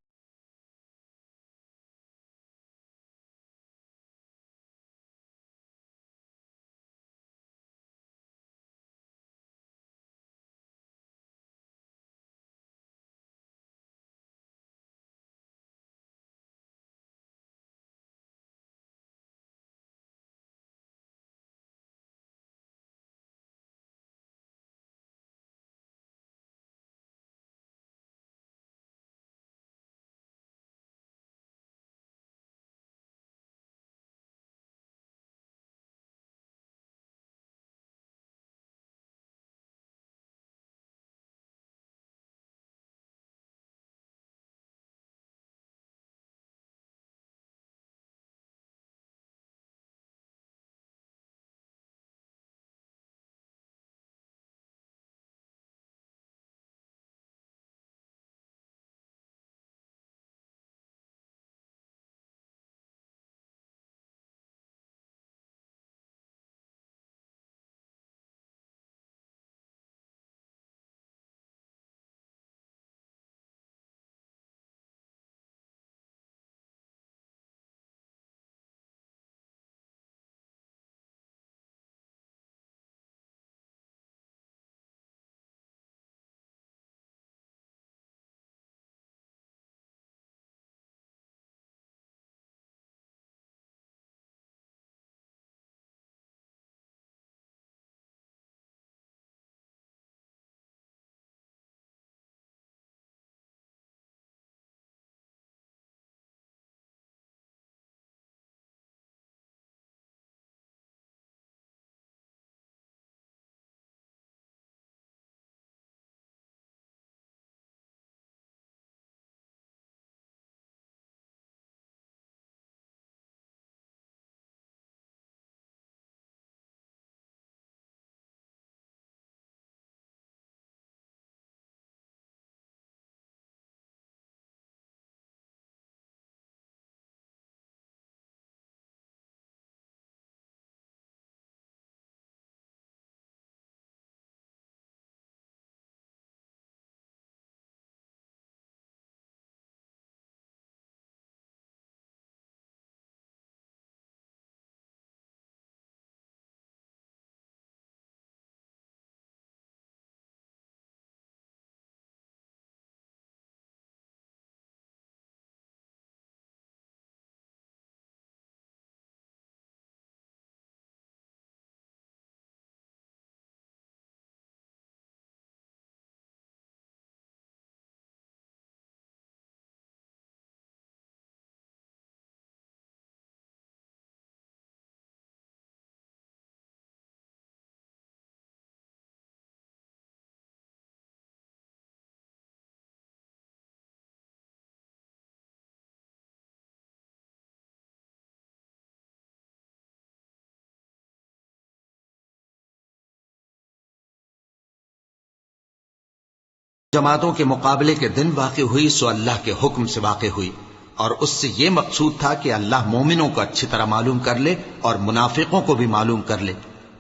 जमातों के मुकाबले के दिन वाक़ हुई सो अल्लाह के हुक्म से वाक़ हुई, और उससे यह मकसूद था कि अल्लाह मोमिनों को अच्छी तरह मालूम कर ले और मुनाफिकों को भी मालूम कर ले।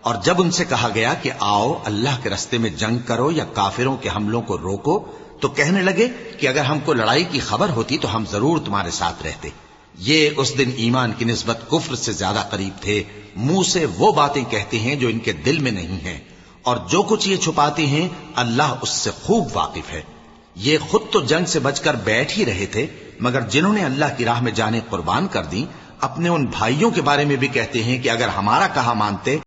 और जब उनसे कहा गया कि आओ अल्लाह के रास्ते में जंग करो या काफिरों के हमलों को रोको, तो कहने लगे कि अगर हमको लड़ाई की खबर होती तो हम जरूर तुम्हारे साथ रहते। ये उस दिन ईमान की निस्बत कुफ्र से ज्यादा करीब थे। मुंह से वो बातें कहते हैं जो इनके दिल में नहीं है, और जो कुछ ये छुपाते हैं अल्लाह उससे खूब वाकिफ है। ये खुद तो जंग से बचकर बैठ ही रहे थे, मगर जिन्होंने अल्लाह की राह में जाने कुर्बान कर दी, अपने उन भाइयों के बारे में भी कहते हैं कि अगर हमारा कहा मानते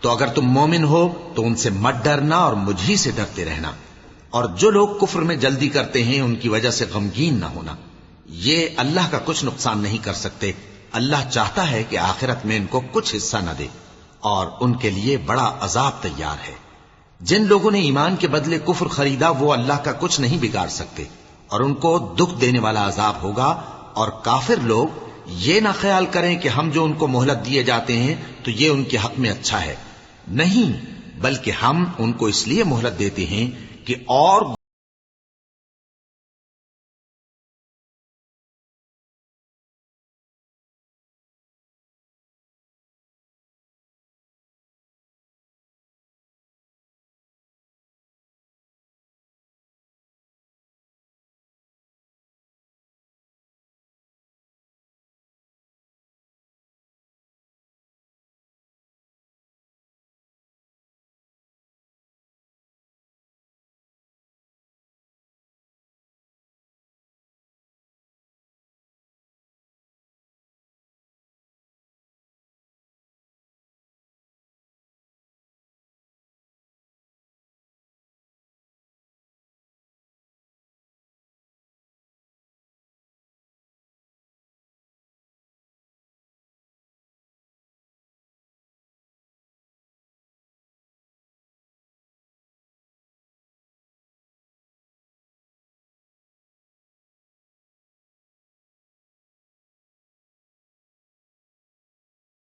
तो अगर तुम मोमिन हो तो उनसे मत डरना और मुझी से डरते रहना। और जो लोग कुफ्र में जल्दी करते हैं उनकी वजह से गमगीन न होना। ये अल्लाह का कुछ नुकसान नहीं कर सकते। अल्लाह चाहता है कि आखिरत में इनको कुछ हिस्सा न दे, और उनके लिए बड़ा अजाब तैयार है। जिन लोगों ने ईमान के बदले कुफ्र खरीदा वो अल्लाह का कुछ नहीं बिगाड़ सकते, और उनको दुख देने वाला अजाब होगा। और काफिर लोग ये ना ख्याल करें कि हम जो उनको मोहलत दिए जाते हैं तो ये उनके हक में अच्छा है। नहीं, बल्कि हम उनको इसलिए मोहलत देते हैं कि और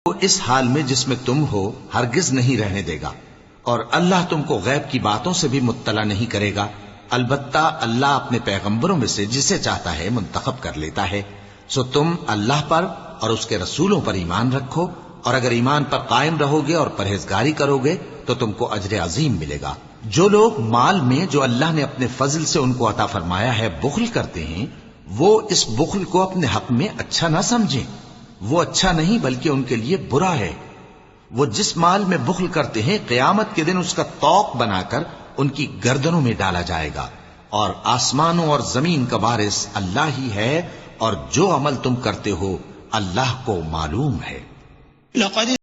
वो इस हाल में जिसमें तुम हो हरगिज नहीं रहने देगा, और अल्लाह तुमको गैब की बातों से भी मुत्तला नहीं करेगा। अलबत्ता अल्लाह अपने पैगंबरों में से जिसे चाहता है मुंतखब कर लेता है। सो तुम अल्लाह पर और उसके रसूलों पर ईमान रखो, और अगर ईमान पर कायम रहोगे और परहेजगारी करोगे तो तुमको अजर अजीम मिलेगा। जो लोग माल में जो अल्लाह ने अपने फजल से उनको अता फरमाया है बुख्ल करते हैं, वो इस बुख्ल को अपने हक में अच्छा ना समझें। वो अच्छा नहीं बल्कि उनके लिए बुरा है। वो जिस माल में बुख्ल करते हैं क़यामत के दिन उसका तौक बनाकर उनकी गर्दनों में डाला जाएगा। और आसमानों और जमीन का वारिस अल्लाह ही है, और जो अमल तुम करते हो अल्लाह को मालूम है। लक़द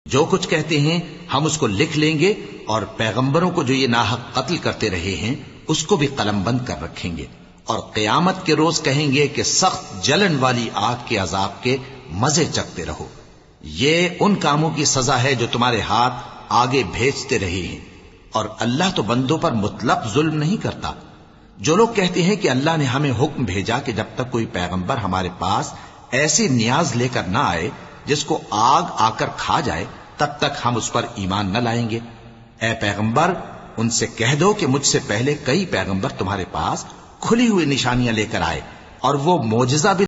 जो कुछ कहते हैं हम उसको लिख लेंगे, और पैगंबरों को जो ये नाहक कत्ल करते रहे हैं उसको भी कलमबंद कर रखेंगे, और क़यामत के रोज कहेंगे कि सख्त जलन वाली आग के अजाब के मजे चखते रहो। ये उन कामों की सजा है जो तुम्हारे हाथ आगे भेजते रहे हैं, और अल्लाह तो बंदों पर मुतलक जुल्म नहीं करता। जो लोग कहते हैं कि अल्लाह ने हमें हुक्म भेजा कि जब तक कोई पैगंबर हमारे पास ऐसी नियाज लेकर ना आए जिसको आग आकर खा जाए, तब तक हम उस पर ईमान न लाएंगे। ए पैगंबर, उनसे कह दो कि मुझसे पहले कई पैगंबर तुम्हारे पास खुली हुई निशानियां लेकर आए, और वो मोजज़ा भी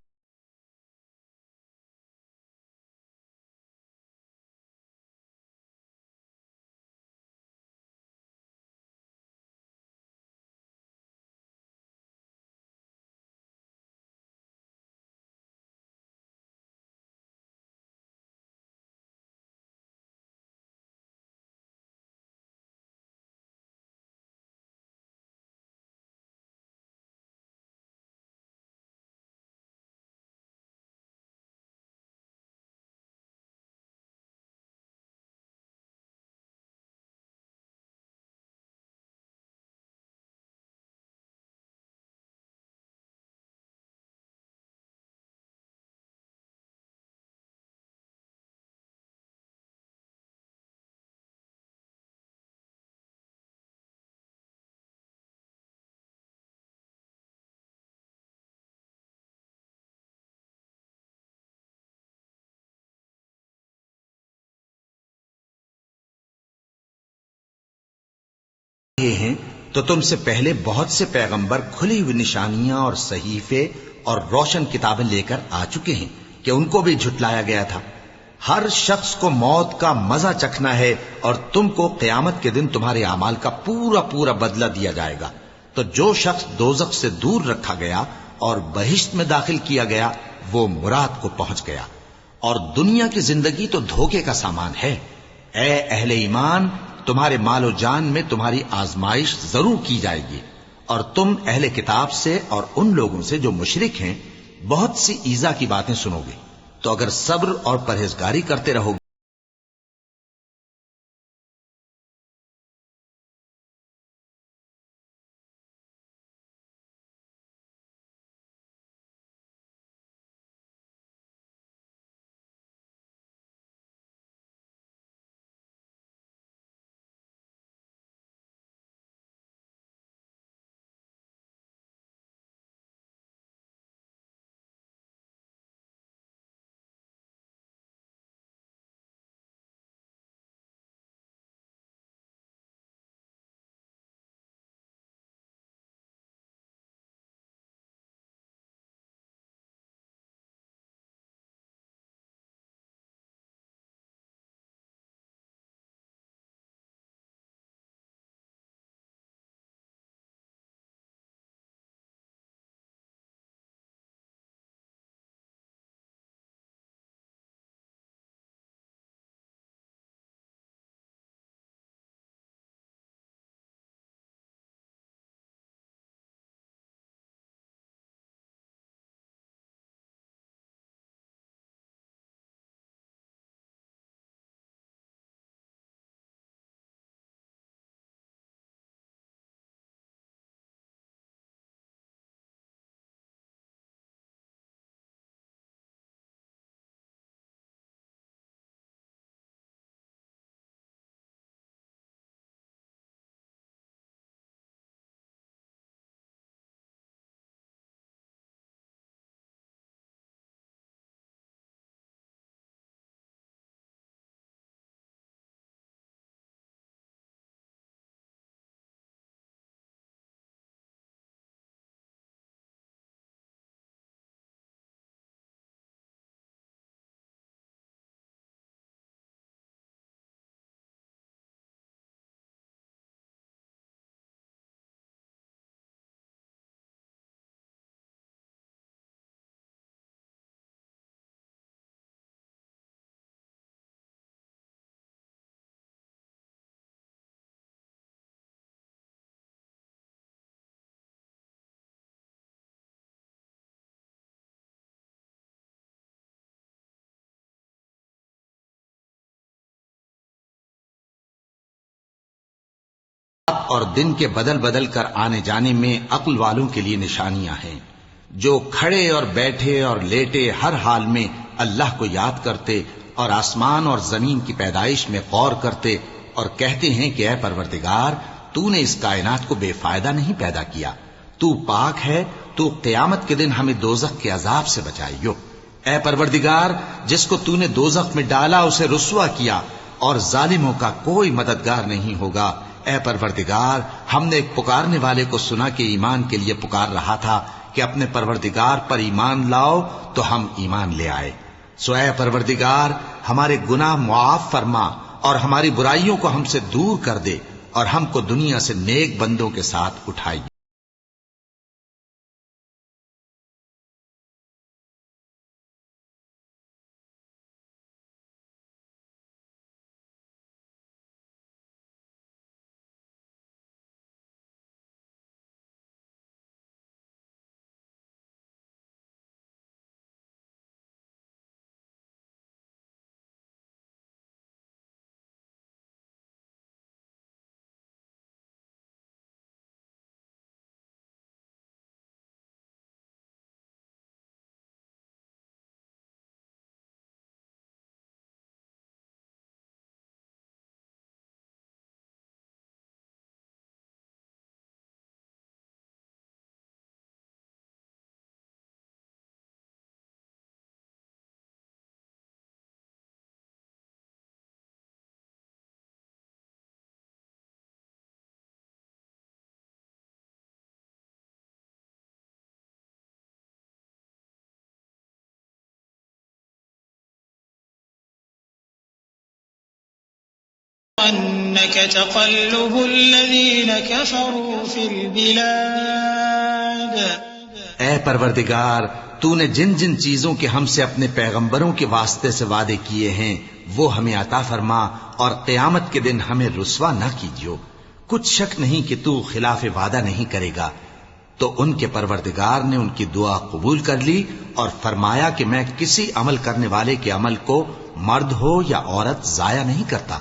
ये हैं, तो तुमसे पहले बहुत से पैगंबर खुली हुई निशानियां और सहीफे और रोशन किताबें लेकर आ चुके हैं कि उनको भी झुटलाया गया था। हर शख्स को मौत का मजा चखना है, और तुमको क़यामत के दिन तुम्हारे अमाल का पूरा पूरा बदला दिया जाएगा। तो जो शख्स दोज़ख से दूर रखा गया और बहिश्त में दाखिल किया गया, वो मुराद को पहुंच गया। और दुनिया की जिंदगी तो धोखे का सामान है। ए अहले ईमान, तुम्हारे मालो जान में तुम्हारी आजमाइश जरूर की जाएगी, और तुम अहले किताब से और उन लोगों से जो मुशरिक हैं बहुत सी ईजा की बातें सुनोगे। तो अगर सब्र और परहेजगारी करते रहोगे और दिन के बदल बदल कर आने जाने में अक्ल वालों के लिए निशानियां हैं, जो खड़े और बैठे और लेटे हर हाल में अल्लाह को याद करते और आसमान और जमीन की पैदाइश में गौर करते और कहते हैं कि ऐ परवरदिगार, तूने इस कायनात को बेफायदा नहीं पैदा किया, तू पाक है, तू क़यामत के दिन हमें दोज़ख के अजाब से बचाइयो। ऐ परवरदिगार, जिसको तूने दोज़ख में डाला उसे रुस्वा किया और जालिमों का कोई मददगार नहीं होगा। ऐ परवरदिगार, हमने एक पुकारने वाले को सुना कि ईमान के लिए पुकार रहा था कि अपने परवरदिगार पर ईमान लाओ, तो हम ईमान ले आए। सो ऐ परवरदिगार, हमारे गुनाह मुआफ फरमा और हमारी बुराइयों को हमसे दूर कर दे और हमको दुनिया से नेक बंदों के साथ उठाइए। अन्नक तक़ल्लुबुल लज़ीन कफ़रू फ़िल बिलाद। ऐ परवरदिगार, तूने जिन जिन चीजों के हमसे अपने पैगंबरों के वास्ते से वादे किए हैं वो हमें अता फरमा और क़यामत के दिन हमें रुस्वा न कीजियो। कुछ शक नहीं कि तू खिलाफ वादा नहीं करेगा। तो उनके परवरदिगार ने उनकी दुआ कबूल कर ली और फरमाया कि मैं किसी अमल करने वाले के अमल को मर्द हो या औरत जाया नहीं करता।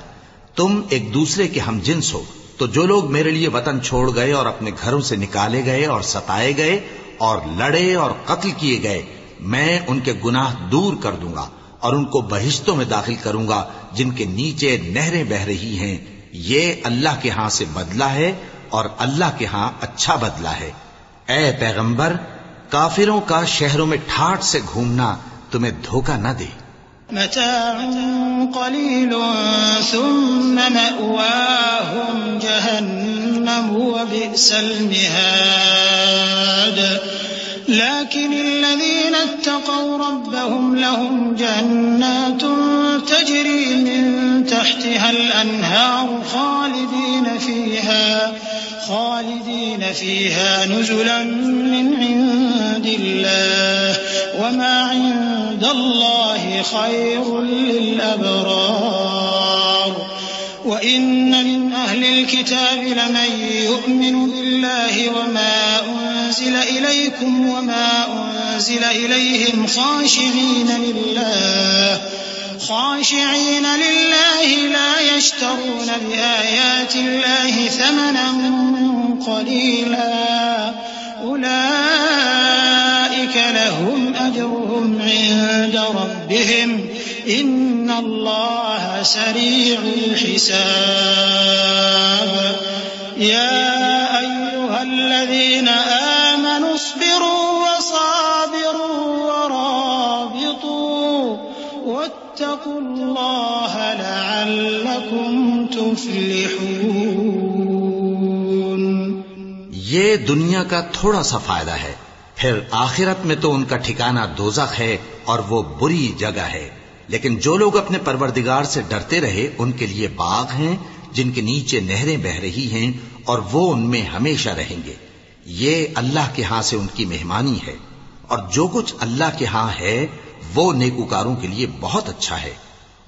तुम एक दूसरे के हम जिन्स हो, तो जो लोग मेरे लिए वतन छोड़ गए और अपने घरों से निकाले गए और सताए गए और लड़े और कत्ल किए गए, मैं उनके गुनाह दूर कर दूंगा और उनको बहिश्तों में दाखिल करूंगा जिनके नीचे नहरें बह रही हैं। ये अल्लाह के हां से बदला है और अल्लाह के हां अच्छा बदला है। ऐ पैगंबर, काफिरों का शहरों में ठाठ से घूमना तुम्हें धोखा न दे। मताउन क़लीलुन सुम्मा मअवाहुम जहन्नम व बि'सल मिहाद। लाकिनिल्लज़ीना इत्तक़व रब्बहुम लहुम जन्नातुन तजरी मिन तहतिहल अन्हार खालिदीन फीहा नुज़ुलन मिन इंदिल्लाह वमा इंदल्लाहि खैरुल लिल अबरार। व इन्न मिन अहलिल किताबि लमन यु'मिनु बिल्लाहि वमा उन्ज़िला इलैकुम वमा उन्ज़िला इलैहिम ख़ाशि'ीन लिल्लाहि ला यश्तरून बिआयातिल्लाहि थमनन क़लीला उलाइक लहुम अजरुहुम इन्द रब्बिहिम इन्नल्लाह सरीउल हिसाब। या अय्युहल्लज़ीना आमनू अस्बिरू वसाबिरू वराबितू वत्तक़ुल्लाह लअल्लकुम तुफ्लिहून। ये दुनिया का थोड़ा सा फायदा है, फिर आखिरत में तो उनका ठिकाना दोज़ख है और वो बुरी जगह है। लेकिन जो लोग अपने परवरदिगार से डरते रहे उनके लिए बाग हैं जिनके नीचे नहरें बह रही हैं और वो उनमें हमेशा रहेंगे। ये अल्लाह के हां से उनकी मेहमानी है और जो कुछ अल्लाह के हां है वो नेकूकारों के लिए बहुत अच्छा है।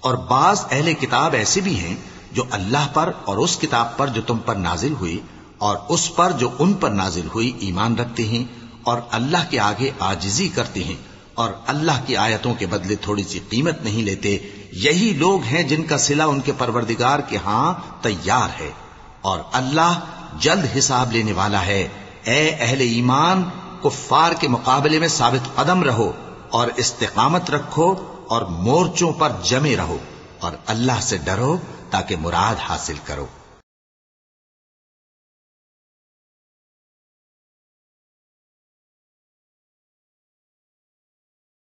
और बाज अहले किताब ऐसे भी हैं जो अल्लाह पर और उस किताब पर जो तुम पर नाजिल हुई और उस पर जो उन पर नाजिल हुई ईमान रखते हैं और अल्लाह के आगे आजिजी करते हैं और अल्लाह की आयतों के बदले थोड़ी सी कीमत नहीं लेते। यही लोग हैं जिनका सिला उनके परवरदिगार के हां तैयार है और अल्लाह जल्द हिसाब लेने वाला है। ए अहले ईमान, कुफ्फार के मुकाबले में साबित कदम रहो और इस्तिकामत रखो और मोर्चों पर जमे रहो और अल्लाह से डरो ताकि मुराद हासिल करो।